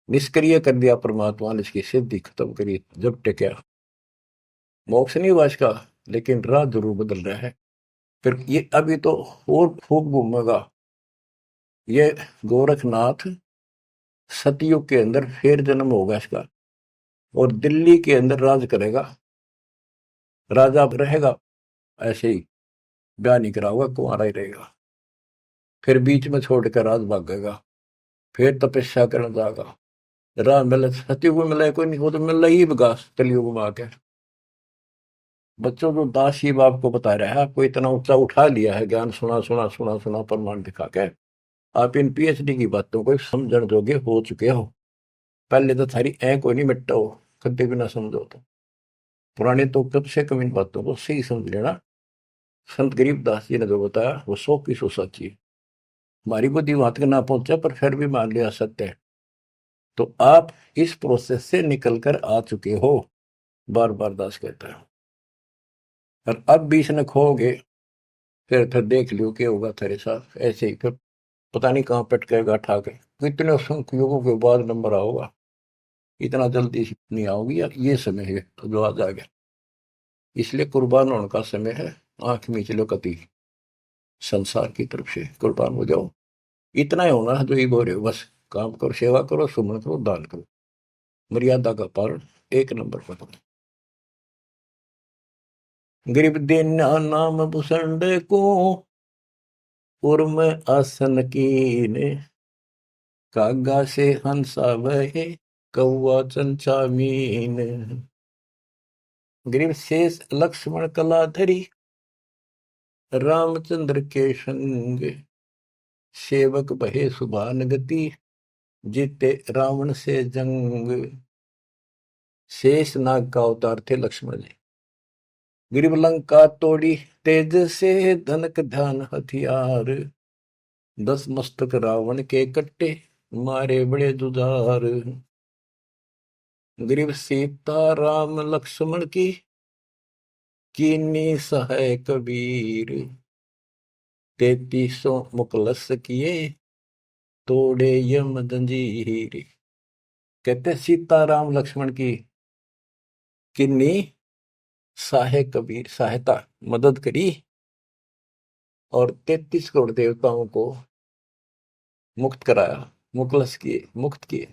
निष्क्रिय कर दिया परमात्मा ने, इसकी सिद्धि खत्म करी। जब टेका मोक्ष नहीं हुआ इसका, लेकिन राह जरूर बदल रहा है। फिर ये अभी तो और खूब घूमेगा ये गोरखनाथ। सतयुग के अंदर फिर जन्म होगा इसका, और दिल्ली के अंदर राज करेगा, राजा रहेगा। ऐसे ही ब्याह नहीं करा होगा, कुंवारा ही रहेगा। फिर बीच में छोड़कर राज भागेगा, फिर तपस्या करने जाएगा। राह मिले सतयुग में, मिले कोई नहीं, वो तो मिल ही विकास कलयुग में आके। बच्चों को दास शिव आपको बता रहा है, आपको इतना ऊंचा उठा लिया है, ज्ञान सुना सुना सुना सुना प्रमाण दिखा के आप इन पीएचडी की बातों को समझण जोगे हो चुके हो। पहले तो थारी ऐ कोई नहीं मिट्टा हो, कभी भी ना समझो तो। पुराने तो कब से कम इन बातों को सही समझ लेना। संत गरीबदास जी ने जो बताया वो 100 की 100 सच्ची है। हमारी बुद्धि वहां तक ना पहुंचा, पर फिर भी मान लिया सत्य है। तो आप इस प्रोसेस से निकल कर आ चुके हो, बार बार दास कहता है। और अब भी इसने खोगे, फिर देख लियो क्या होगा तेरे साथ। ऐसे ही फिर पता नहीं कहाँ पटकेगा ठाके। कितने युगों के बाद नंबर आओगा, इतना जल्दी नहीं आओगी यार। ये समय है तो जो आ जाएगा, इसलिए कुर्बान होने का समय है। आंख मीच लो कति, संसार की तरफ से कुर्बान हो जाओ। इतना ही होना है जो ये बोल रहे हो, बस काम करो, सेवा करो, सुमन करो, दान करो, मर्यादा का पालन एक नंबर पर करो। गरीब देना नाम भूषण को, उर्म आसन कीने, कागा से हंसा वहे, कौआ चंचा मीन। गरीब शेष लक्ष्मण कलाधरी, रामचंद्र के संग, सेवक भये सुभान गति, जीते रावण से जंग। शेष नाग का अवतार थे लक्ष्मण जी। गिरिव लंका तोड़ी तेज से, धनक ध्यान हथियार, 10 मस्तक रावण के कट्टे, मारे बड़े जुझार। गिरिव सीता राम लक्ष्मण की, कीनी सहाय कबीर, 3300 मुकलस किए, तोड़े यम जंजीर। कहते सीता राम लक्ष्मण की किन्नी सहाय कबीर, सहायता मदद करी, और 33 करोड़ देवताओं को मुक्त कराया, मुखलस किए, मुक्त किए,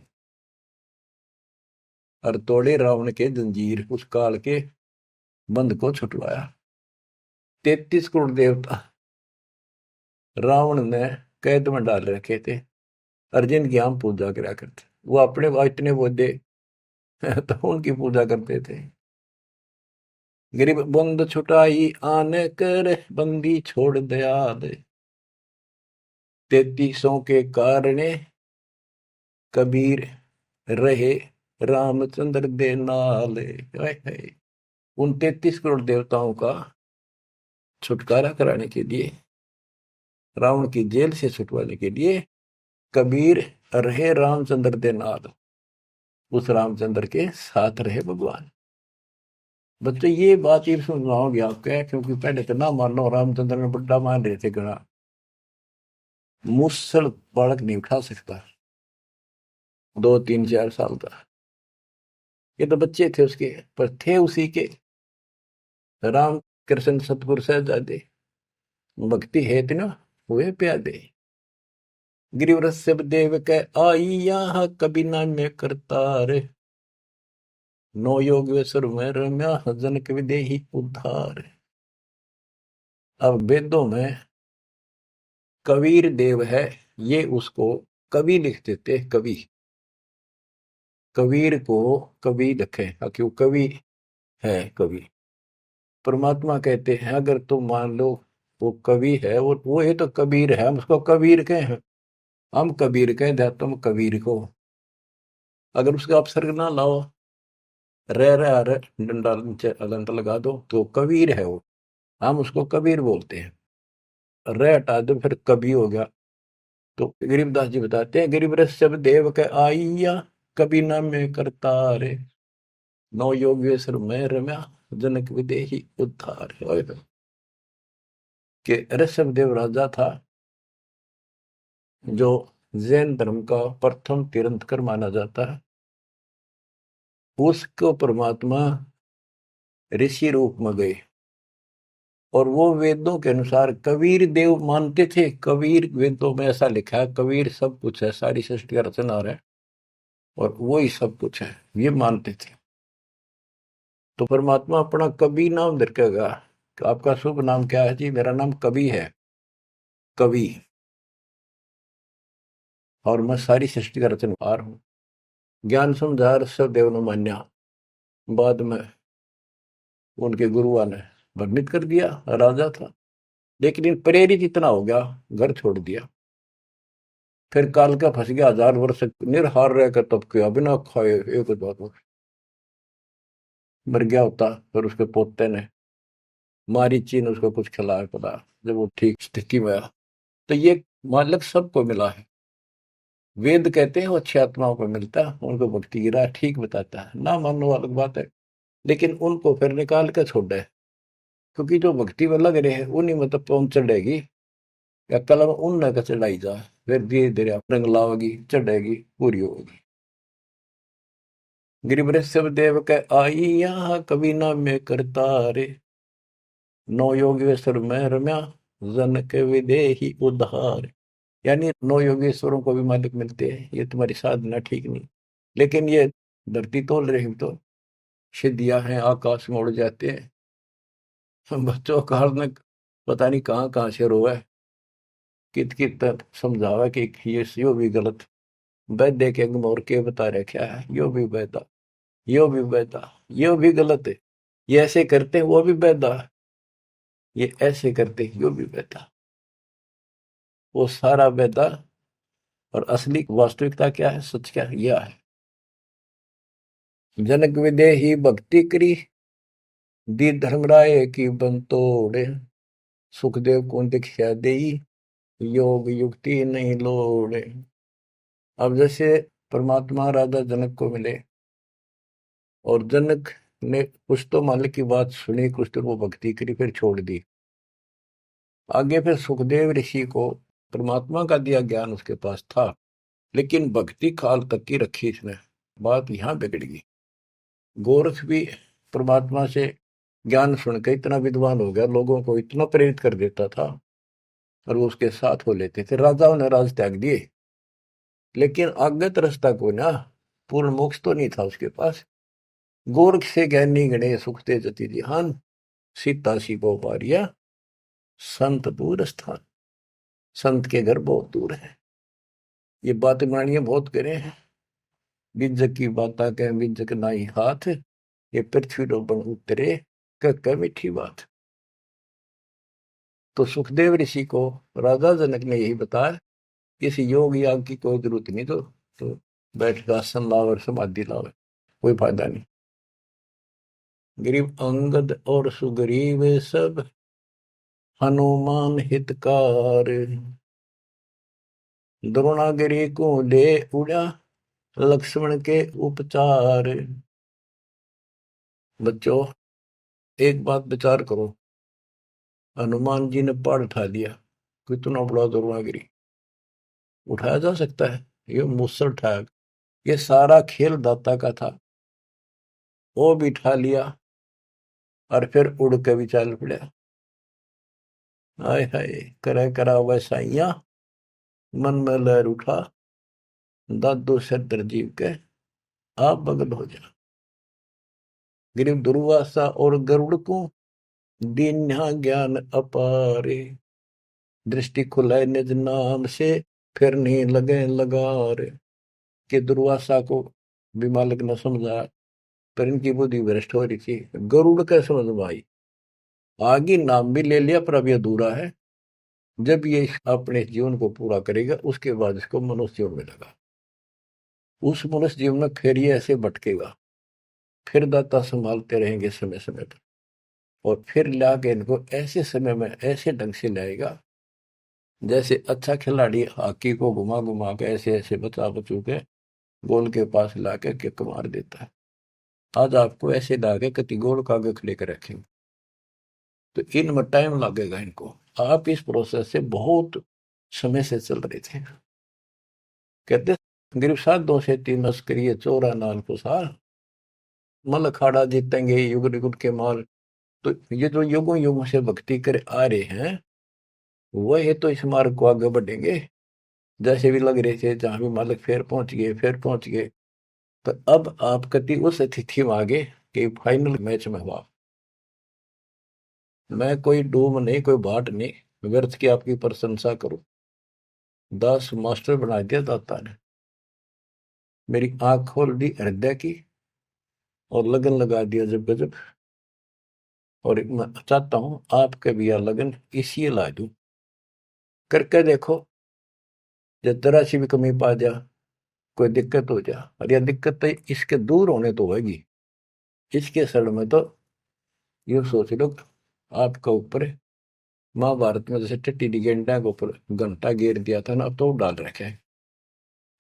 और तोड़े रावण के जंजीर, उस काल के बंद को छुटवाया। 33 करोड़ देवता रावण ने कैद में डाल रखे थे, अर्जुन की हम पूजा करा करते। वो अपने इतने बोधे तो उनकी पूजा करते थे। गरीब बंद छुटाई आने कर, बंदी छोड़ दया दे, 3300 के कारण कबीर रहे रामचंद्र दे नाले। उन 33 करोड़ देवताओं का छुटकारा कराने के लिए, रावण की जेल से छुटवाने के लिए, कबीर रहे रामचंद्र दे नाल, उस रामचंद्र के साथ रहे भगवान। बच्चों ये बात ये सुनवाओगे आपके, क्योंकि पहले तो ना मानो, रामचंद्र ने बड़ा मान रहे थे गणा। मुसल बालक नहीं उठा सकता, 2 3 4 साल का। ये तो बच्चे थे उसके, पर थे उसी के। राम कृष्ण सतगुरु साहिबजादे, भक्ति है ना हुए प्यादे। गिरिवरस सब देव के आई यहाँ, कभी ना में करतार, नो योगेश्वर में रम्या, जनक विदेही उद्धार। अब वेदों में कबीर देव है, ये उसको कवि लिख देते, कवि। कबीर को कवि लिखे क्यों, कवि है कवि। परमात्मा कहते हैं अगर तुम मान लो वो कवि है, वो ये तो कबीर है, हम उसको कबीर कहे हैं, हम कबीर कहें दे तुम कबीर को, अगर उसका अपसर्ग ना लाओ, रह डंडा नीचे अलंत लगा दो तो कबीर है वो, हम उसको कबीर बोलते हैं। रह हटा दो फिर कवि हो गया। तो गरीबदास जी बताते हैं गरीब रस सब देव के आइया, कभी ना में करता रे, नौ योगेश्वर में रम्या, जनक विदेही उद्धार। कि ऋषभ देव राजा था जो जैन धर्म का प्रथम तीर्थंकर माना जाता है, उसको परमात्मा ऋषि रूप में गए और वो वेदों के अनुसार कबीर देव मानते थे। कबीर वेदों में ऐसा लिखा है, कबीर सब कुछ है, सारी सृष्टि का रचनहार है और वो ही सब कुछ है, ये मानते थे। तो परमात्मा अपना कवि नाम रखेगा, आपका शुभ नाम क्या है जी? मेरा नाम कवि है, कवि, और मैं सारी सृष्टि का रचनहार हूँ। ज्ञान समझा ऋषभ देव ने मान्या, बाद में उनके गुरुआ ने भ्रमित कर दिया, राजा था, लेकिन इन प्रेरित इतना हो गया, घर छोड़ दिया। फिर काल का फंस गया, 1000 वर्ष निरहार रहकर तब किया, बिना खाए एक बार मर गया होता। फिर उसके पोते ने मारीची ने उसको कुछ खिलाया पड़ा, जब वो ठीक स्थिति में आया। तो ये मालक सबको मिला है। वेद कहते हैं वो अच्छी आत्माओं को मिलता है, उनको भक्ति की राह ठीक बताता है, ना मानने अलग बात है, लेकिन उनको फिर निकाल कर छोड़ है, क्योंकि जो भक्ति में लग रहे हैं उन्हीं में तो पहुंच चढ़ेगी, या कलम उन का चढ़ाई जा, फिर धीरे धीरे रंग लाओगी, चढ़ेगी, पूरी होगी। गिरिवृष सब देव के आई यहाँ कभी ना में करता रे, नौ योगेश्वर में रम्या, जन के विदेही उद्धार। यानी नौ योगेश्वरों को भी मालिक मिलते हैं, ये तुम्हारी साधना ठीक नहीं, लेकिन ये धरती तोल रही तो सिद्धियां हैं, आकाश में उड़ जाते हैं। बच्चों का ने पता नहीं कहाँ कहाँ से रोए, कित कित समझावा कि ये यो भी गलत, वैद्य के अंग और के बता रहे क्या है, यो भी वैदा, यो भी वैदा, यो भी गलत है, ये ऐसे करते हैं वो भी वैदा, ये ऐसे करते हैं यो भी वैदा, वो सारा वैदा। और असली वास्तविकता क्या है, सच क्या है, यह है। जनक विदेही भक्ति करी, दी धर्मराय की बंतोड़े, सुखदेव को दीक्षा देई, योग युक्ति नहीं लोड़े। अब जैसे परमात्मा राजा जनक को मिले और जनक ने कुछ तो मालिक की बात सुनी, कुछ तो वो भक्ति करी, फिर छोड़ दी। आगे फिर सुखदेव ऋषि को परमात्मा का दिया ज्ञान उसके पास था, लेकिन भक्ति काल तक की रखी इसने, बात यहां बिगड़ गई। गोरख भी परमात्मा से ज्ञान सुनकर इतना विद्वान हो गया, लोगों को इतना प्रेरित कर देता था, और वो उसके साथ हो लेते थे। राजाओं ने राज त्याग दिए, लेकिन आगत रास्ता को ना, पूर्ण मोक्ष तो नहीं था उसके पास। गोरख से ज्ञानी गणे सुखते जति ध्यान, सीता सी को पारिया, संत दूर स्थान। संत के घर बहुत दूर है, ये बातें बनानी बहुत करे हैं। बिजक की बाता कह बिजक नाई हाथ, ये पृथ्वी बन उतरे कह मीठी बात। तो सुखदेव ऋषि को राजा जनक ने यही बताया, किसी योग याग की कोई जरूरत नहीं, तो बैठ का आसन लाओ और समाधि लाओ, कोई फायदा नहीं। गरीब अंगद और सुग्रीव सब, हनुमान हितकार, द्रोणागिरी को ले उड़ा, लक्ष्मण के उपचार। बच्चों एक बात विचार करो, हनुमान जी ने पहाड़ उठा लिया, कितना बड़ा द्रोणागिरी उठाया जा सकता है, ये मुझसे उठाया, ये सारा खेल दाता का था, वो भी उठा लिया और फिर उड़ के भी चल पड़ा। हाय हाय करे करा वैसाइया, मन में लहर उठा, दादो सिर जीव के आप बगल हो जा। गिरिव दुर्वासा और गरुड़ को दीन्या ज्ञान अपारे, दृष्टि खुलाए निज नाम से, फिर नहीं लगे लगारे। कि दुर्वासा को भी मालिक न समझा, पर इनकी बुद्धि भ्रष्ट हो रही थी, गरुड़ के समझ में आई, आगे नाम भी ले लिया पर अब ये अधूरा है। जब ये अपने जीवन को पूरा करेगा उसके बाद इसको मनुष्य जीवन मिलेगा। उस मनुष्य जीवन में फिर ये ऐसे भटकेगा, फिर दाता संभालते रहेंगे समय समय पर, और फिर लाके इनको ऐसे समय में ऐसे ढंग से लाएगा जैसे अच्छा खिलाड़ी हॉकी को घुमा घुमा के ऐसे ऐसे बचा बचू के गोल के पास ला के किक मार देता है। आज आपको ऐसे ला के कति गोल का आगे खड़े कर रखेंगे, तो इनमें टाइम लगेगा इनको। आप इस प्रोसेस से बहुत समय से चल रहे थे। कहते गिरफ्त 2 से 3 करिए चोरा नाल कुसार, मल अखाड़ा जीतेंगे युग युग के माल। तो ये जो युगों युगों से भक्ति करे आ रहे हैं वह तो इस मार्ग को आगे बढ़ेंगे। जैसे भी लग रहे थे जहां भी मालिक फिर पहुंच गए फिर पहुंच गए, तो अब आप कति उस तिथि में आगे कि फाइनल मैच में हुआ। मैं कोई डूब नहीं कोई बाट नहीं व्यर्थ की आपकी प्रशंसा करूं। दास मास्टर बना दिया दाता ने, मेरी आंख खोल दी हृदय की और लगन लगा दिया जब गजब। और मैं चाहता हूं आपके भी यह लगन इसी ला दूं। करके देखो, जब जरा सी भी कमी पा जा, कोई दिक्कत हो जा, और यह दिक्कत तो इसके दूर होने तो होगी, इसके सड़ में तो यूं सोच लो आपका ऊपर महाभारत में जैसे टट्टी गेंडा के ऊपर घंटा गिर दिया था ना, अब तो डाल रखे हैं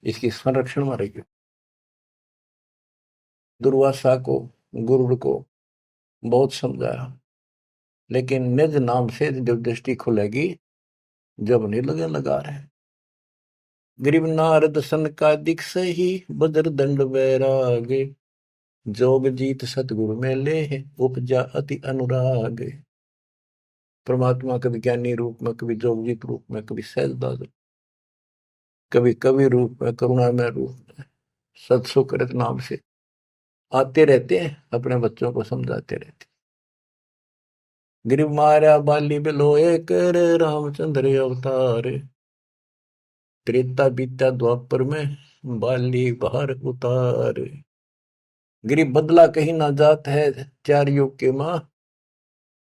इसकी संरक्षण में रही। दुर्वासा को गुरुड़ को बहुत समझाया, लेकिन निज नाम से जब दृष्टि खुलेगी जब नहीं लगे लगा रहे। गरीब नारद सन का दिख सही बदर दंड वैराग, जोग जीत सतगुरु में ले उपजा अति अनुराग। परमात्मा कभी ज्ञानी रूप में, कभी जोगजीत रूप में, कभी सहजदास, कभी कवि रूप में, करुणामय रूप में, सत्सुकृत नाम से आते रहते हैं, अपने बच्चों को समझाते रहते। गिरिव मारा बाली बिलोए कर रामचंद्र अवतार, त्रेता बीता द्वापर में बाली बाहर उतार। गिरिव बदला कहीं ना जात है 4 युग के माँ,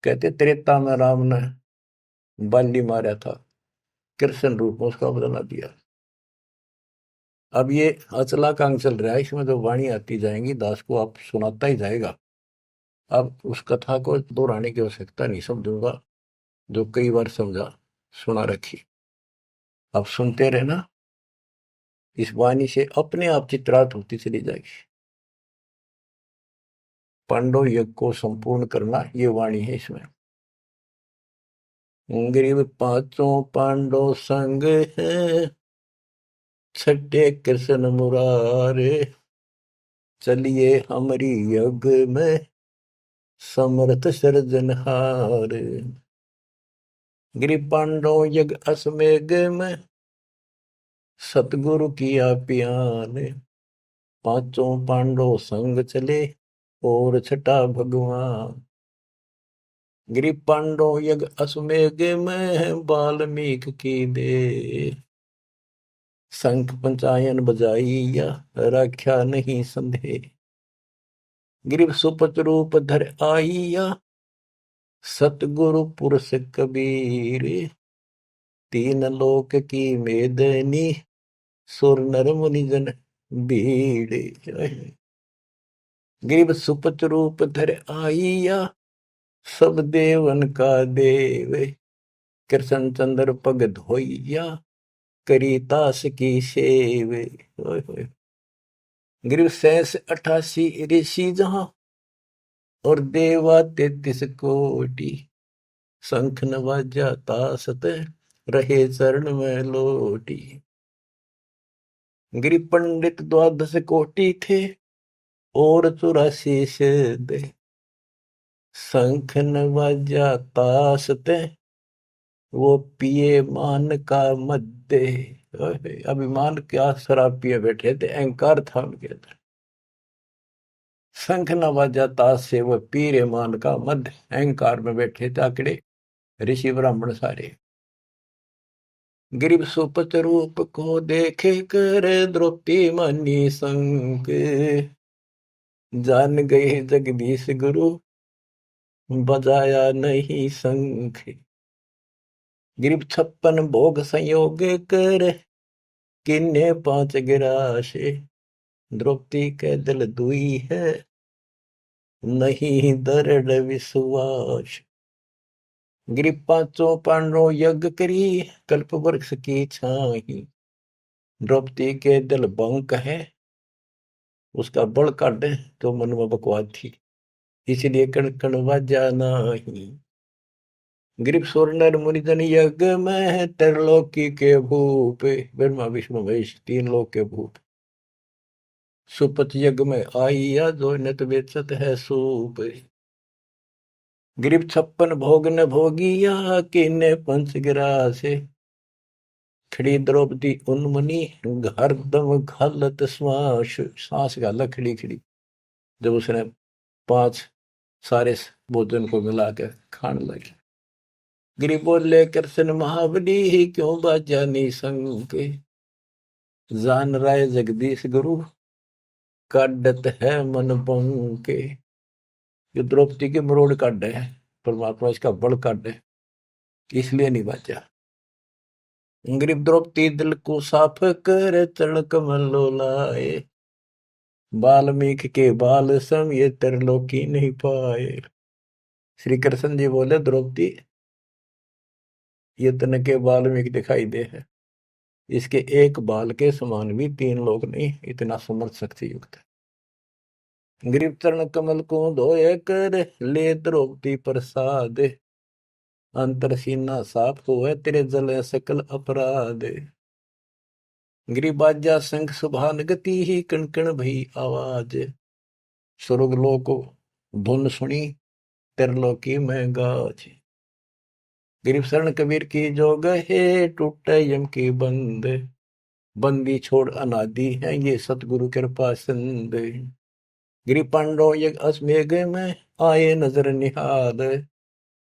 कहते त्रेता में राम ने बाली मारा था, कृष्ण रूप में उसका बदला दिया। अब ये अचला कांग चल रहा है, इसमें जो वाणी आती जाएंगी दास को आप सुनाता ही जाएगा। अब उस कथा को दोहराने की आवश्यकता नहीं समझूंगा, जो कई बार समझा सुना रखी। अब सुनते रहना, इस वाणी से अपने आप चित्रात होती चली जाएगी। पांडव यज्ञ को संपूर्ण करना ये वाणी है इसमें। ग्रीव 5 पांडव संग है, छठे कृष्ण मुरारे, चलिए हमारी यज्ञ में समर्थ सृजनहार। गिरि पांडव यज्ञ अश्वमेघ में सतगुरु किया प्यान, 5 पांडव संग चले और छठा भगवान। गिरि पांडव यज्ञ अश्वमेघ में वाल्मीकि की दे, शंख पंचायन बजाइया रख्या नहीं संदेह। गिरिव सुपत रूप धर आइया, सतगुरु पुरुष कबीर, 3 लोक की मेदनी सुर नर मुनि जन भीड़। गिरिव सुपत रूप धर आइया, सब देवन का देव, कृष्ण चंद्र पग धोइया, करी तास की सेव। गिरिव 88 ऋषि जहां, और देवा 33 कोटि, शंख नवाजा तासत रहे चरण में लोटी। गिरि पंडित 12 कोटि थे और 84 सिद्धे, शंख नवाजा तासत वो पिए मान का मध्य। अभिमान क्या शराब पिए बैठे थे, अहंकार था उनके अंदर। शंख नवाजा तास से वह पीरे मान का मध्य, अहंकार में बैठे थे आकड़े ऋषि ब्राह्मण सारे। गिरिव सुपत रूप को देखे कर द्रौपदी मनी संग, जान गए जगदीश गुरु बजाया नहीं शंख। गिरब 56 भोग संयोग कर, किन्ने 5 गिराशे। द्रौपदी के दिल दुई है, नहीं दृढ़ विश्वास। गिरब 5 पांडवों यज्ञ करी, कल्प वृक्ष की छाही। द्रौपदी के दिल बंक है, उसका बल काटे तो मन में बकवाद थी, इसलिए कण कण वाजा नाही। गिरब सुर मुनिजन यज्ञ में, त्रिलोकी के भूप। ब्रह्मा विष्णु महेश 3 लोक के भूप। सुपथ यज्ञ में आइया, जो नत बेचत है सूप। गिरब 56 भोग न भोगिया, किन्ने 5 गिरासे। खड़ी द्रौपदी उन्मनी, हरदम घालत श्वास। सांस गाला खड़ी खड़ी, जब उसने 5 सारे भोजन को मिला के खाने लगी। गिरि बोले कृष्ण महाबली, क्यों बाजा निशंक। जान राय जगदीश गुरु, काटत है मन बंके। जो द्रौपदी के मरोड़ काट है, परमात्मा इसका बल काट है, इसलिए नहीं बाजा। गरीब द्रौपदी दिल को साफ कर, चरण कमल लाए। वाल्मीकि के बाल सम ये त्रिलोकी नहीं पाए। श्री कृष्ण जी बोले द्रौपदी, ये तन के वाल्मीकि दिखाई दे है, इसके एक बाल के समान भी 3 लोग नहीं, इतना समर्थ शक्ति युक्त है। गरीब चरण कमल को धोए कर, ले द्रौपदी प्रसाद। अंतर सीना साफ होए, तेरे जल सकल अपराध। गिरि बाजा शंख सुभान गति ही, कण कण भई आवाज। स्वर्ग लोक धुन सुनी, त्रिलोकी में गाज। गिरिव शरण कबीर की जो गहे, टूटे यम की बंद। बंदी छोड़ अनादि है, ये सतगुरु कृपा सिंध। गिरि पांडव यज्ञ अश्वमेघ में, आए नजर निहाल।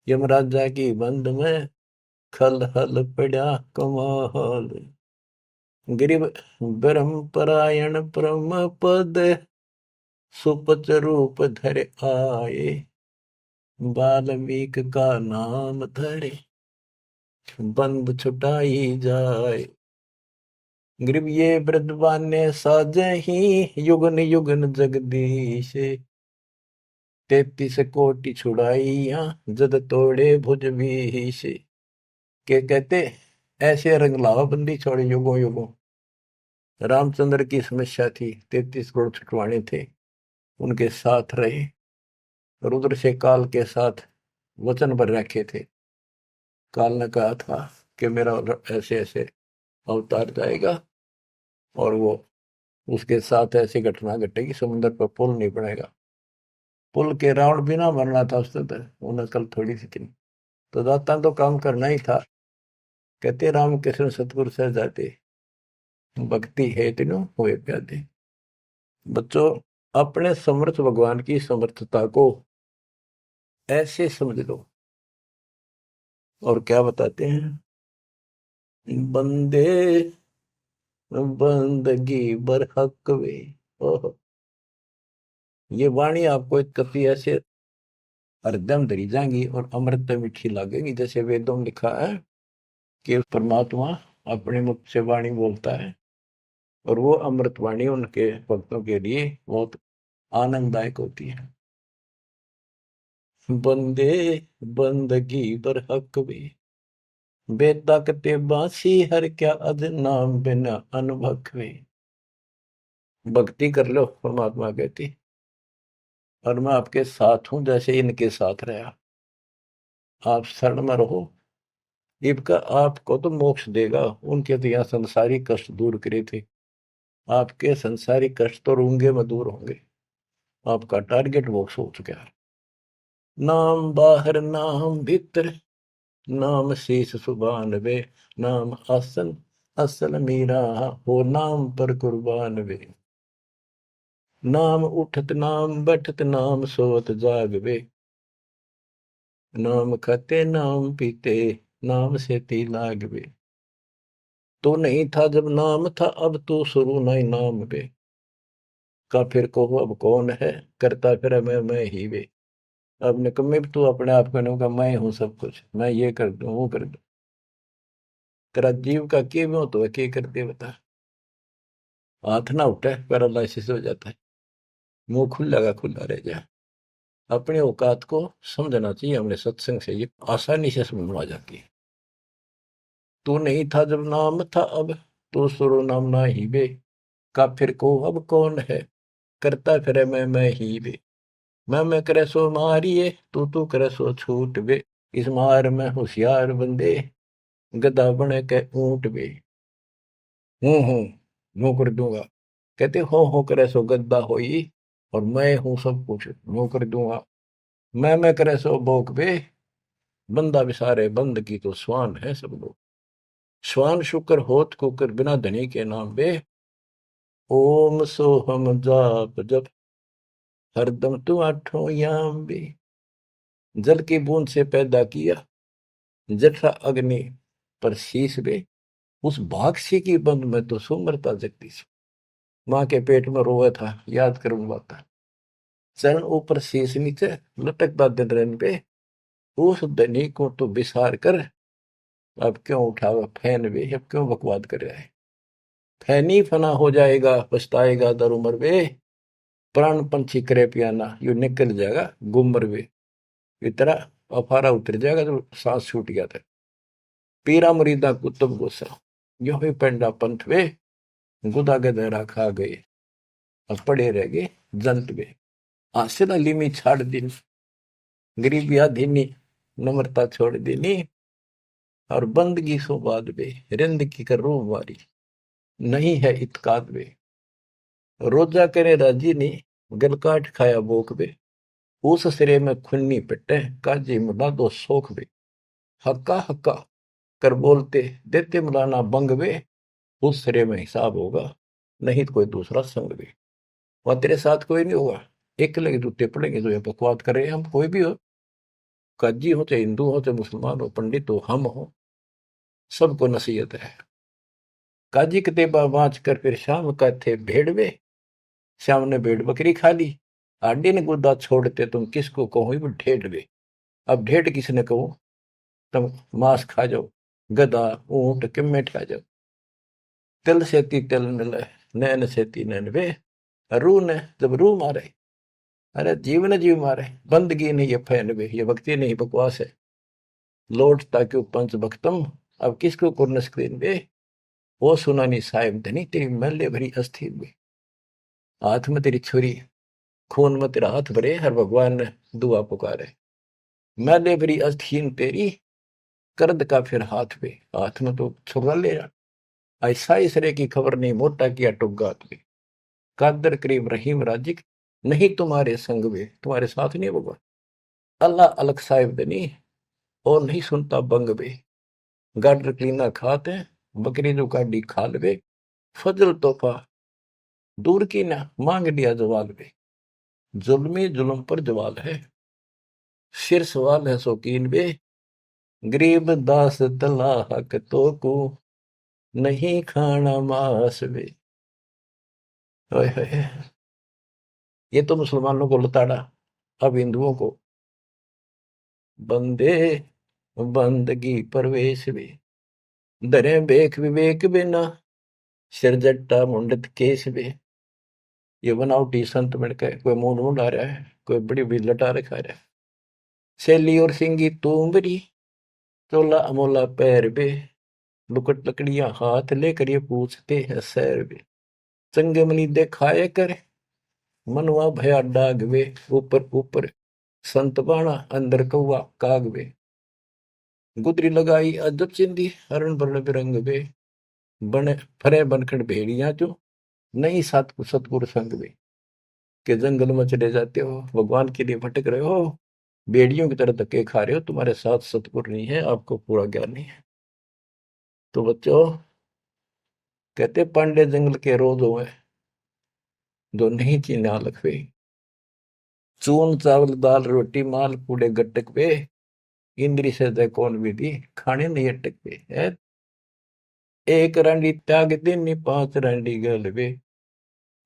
यमराजा की बंद में, खल हल पड़ा कमाल। गिरिव ब्रह्म परायण परम पद, सुपच रूप धर आए। वाल्मीकि का नाम धरे, बंद छुटाई जाए। गिरिव ये वृद्धवान ने साजही, युगन युगन जगदीश। 33 कोटि छुड़ाइया, जद तोड़े भुज भीष। के कहते ऐसे रंग लावा बंदी छोड़े युगों युगों। रामचंद्र की समस्या थी, 33 करोड़ छुटवाने थे, उनके साथ रहे। रुद्र से काल के साथ वचन पर रखे थे। काल ने कहा था कि मेरा ऐसे ऐसे अवतार जाएगा, और वो उसके साथ ऐसी घटना घटेगी, समुद्र पर पुल नहीं बनेगा। पुल के रावण बिना मरना था उसने, तो उन्हें कल थोड़ी सी थी, तो दाता तो काम करना ही था। कहते राम कृष्ण सतगुरु सह जाते, भक्ति है तीनों हुए प्यादे। बच्चों, अपने समर्थ भगवान की समर्थता को ऐसे समझ लो। और क्या बताते हैं, बंदे बंदगी बरहक वे। ओह, ये वाणी आपको एक कति ऐसे हृदय में धरी जाएंगी और अमृत मीठी लगेगी। जैसे वेदों में लिखा है कि परमात्मा अपने मुख से वाणी बोलता है, और वो अमृत वाणी उनके भक्तों के लिए बहुत आनंददायक होती है। बंदे बंदगी बरहक वे, बेताकते बासी हर क्या अद नाम बिना अनुभव वे। भक्ति कर लो, परमात्मा कहती, और मैं आपके साथ हूं जैसे इनके साथ रहा। आप शरण में रहो, इनका आपको तो मोक्ष देगा। उनके तो यहाँ संसारी कष्ट दूर करे थे, आपके संसारी कष्ट तो रूंगे में दूर होंगे। आपका टारगेट मोक्ष हो चुका है। नाम बाहर नाम भीतर, नाम शीश सुबान वे। नाम आसन असल मीरा, हो नाम पर कुर्बान वे। नाम उठत नाम बैठत, नाम सोत जाग वे। नाम खाते नाम पीते, नाम से ती लाग वे। तो नहीं था जब नाम था, अब तो शुरू नहीं नाम वे। का फिर कहो अब कौन है, करता फिर मैं ही वे। अब निकम्मे भी तू अपने आप को का मैं हूं सब कुछ, मैं ये कर दूं वो कर दूं। तेरा जीव का के भी हो तो के कर दे बता। हाथ ना उठे पैरालिसिस हो जाता है, मुंह खुला का खुला रह जाए। अपने औकात को समझना चाहिए, हमने सत्संग से ये आसानी से समझ में आ जाती है। तू नहीं था जब नाम था, अब तो सुरो नाम ना ही बे, का फिर को अब कौन है, करता फिरे मैं ही बे। मैं करे सो मारिए, तू करे सो छूट बे, इस मार में होशियार बंदे, गधा बने के ऊंट बे। हूँ यूं कर दूंगा। कहते हो करे सो गद्दा होई, और मैं हूं सब कुछ यूं कर दूंगा। मैं करे सो भोग बे, बंदा बिसारे बंद की तो स्वान है सब लोग। स्वान शुक्र होत कुकर बिना धनी के नाम बे, ओम सोहम जाप जप हरदम तू आठों याम बे। जल की बूंद से पैदा किया, जठरा अग्नि पर शीश बे, उस भागसी की बंद में तो सुमरता जगती सी। माँ के पेट में रोया था, याद करूं बात। चरण ऊपर शीश नीचे, लटकता दिन पे, उस धनी को तो बिसार कर, अब क्यों उठावा फैन वे, अब क्यों बकवाद कर रहा है। फैनी फना हो जाएगा, पछताएगा दर उम्र वे, प्राण पंछी करे पियाना यू निकल जाएगा गुमर वे। इतना अफारा उतर जाएगा तो सांस छूट गया था। पीरा मुरीदा कुतुब गुस्सा, यो ही पेंडा पंथ वे, गुदा गदरा खा गए, अब पड़े रह गए जंत वे। हासिल अली में छाड़ दिन, गरीबी आधीनी नम्रता छोड़ देनी, और बंदगी सो बाद बे, रिंद की कर रूह वारी, नहीं है इतकाद बे। रोजा करे राजी ने, गल काट खाया बोक बे, उस सिरे में खुन्नी पिटे, काजी मुला दो सोख बे। हक्का हक्का कर बोलते देते मुलाना बंग बे, उस सिरे में हिसाब होगा, नहीं तो कोई दूसरा संग बे। वह तेरे साथ कोई नहीं होगा, एक लगे जूते पड़ेंगे जो ये बकवाद करे। हम कोई भी हो, काजी हो चाहे हिंदू हो चाहे मुसलमान हो, पंडित हो हम हो, सबको नसीहत है। काजी किताबा बाँच कर फिर शाम का थे भेड़वे, श्याम ने भेड़ बकरी खा ली, आडे ने गुदा छोड़ते तुम किसको कहो वो ढेढ़वे। अब ढेढ़ किसने कहो, तुम मांस खा जाओ, गधा ऊंट किम्मे खा जाओ। तिल सेती तिल मिले, नैन सेती नैन वे, रूह ने जब रूह मारे, अरे जीव ने जीव मारे। बंदगी नहीं ये फैन वे, ये भक्ति नहीं बकवास है। लौट ताकि पंच भक्तम, अब किसको कुर्न स्क्रीन वे, वो सुनानी साहिब धनी तेरी मैले भरी अस्थि में। हाथ में तेरी छुरी, खून में तेरा हाथ भरे, हर भगवान ने दुआ पुकारे। मैले भरी अस्थीन तेरी, कर्द का फिर हाथ पे, हाथ में तो छुरा ले जा। ऐसा इसरे की खबर नहीं, मोटा किया टुग्गा पे। कादर करीम रहीम राजिक, नहीं तुम्हारे संग में, तुम्हारे साथ नहीं होगा। अल्लाह अलग साहिब दनी, और नहीं सुनता बंग बे। गाडर क्लीना खाते, बकरी जो काटी खाल बे, फजल तोहफा दूर की ना मांग लिया जवाल बे। जुल्मी जुल्म पर जवाल है, सिर सवाल है शौकीन बे, गरीब दास तला हक तो को, नहीं खाना मांस बे। ओए होए, ये तो मुसलमानों को लताड़ा, अब हिंदुओं को बंदे बंदगी परवेश बे। दरे बेख विवेक बिना, सिर जट्टा मुंडत केस बे। ये बनावटी संत मिलकर कोई मुंड मुंड आ रहा है, कोई बड़ी बड़ी लटा रखा रहा है। सैली और सिंगी तूमरी, चोला अमोला पैर बे, लुकट लकड़ियां हाथ लेकर ये पूछते हैं सैर बे। संगमनी देखाए कर, मनवा भया डाग वे, ऊपर ऊपर संत बाणा अंदर कौआ काग वे। गुदरी लगाई अजब चिंदी, हरण बरण बिरंग वे, बने फरे बनखड़ भेड़िया जो, नहीं सतगुरु संग वे। के जंगल में चले जाते हो, भगवान के लिए भटक रहे हो, भेड़ियों की तरह धक्के खा रहे हो, तुम्हारे साथ सतगुरु नहीं है, आपको पूरा ज्ञान नहीं है। तो बच्चों, कहते पांडे जंगल के रोज हुए, जो नहीं चीन्हा लखवे। चून चावल दाल रोटी माल पूड़े गट्टक पे, इंद्री से दे कौन विधि, खाने नहीं अटक पे है। एक रांडी त्याग देनी, पांच रांडी गल वे,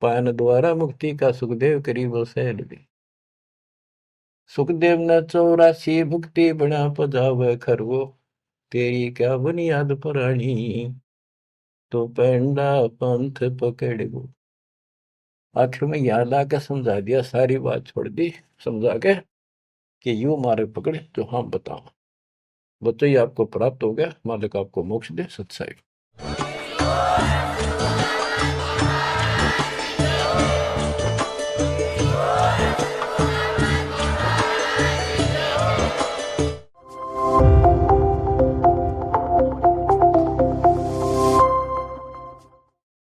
पान द्वारा मुक्ति का सुखदेव करीब सैल वे। सुखदेव न 84 भुक्ति बना पजावे खरगो, तेरी क्या बुनियाद पुरानी, तो पेंडा पंथ पकड़ गो। आखिर में याद आके समझा दिया, सारी बात छोड़ दी समझा के कि यूं मारे पकड़े जो हम बताओ। बच्चों ये आपको प्राप्त हो गया, मालिक आपको मोक्ष दे, सत्साई।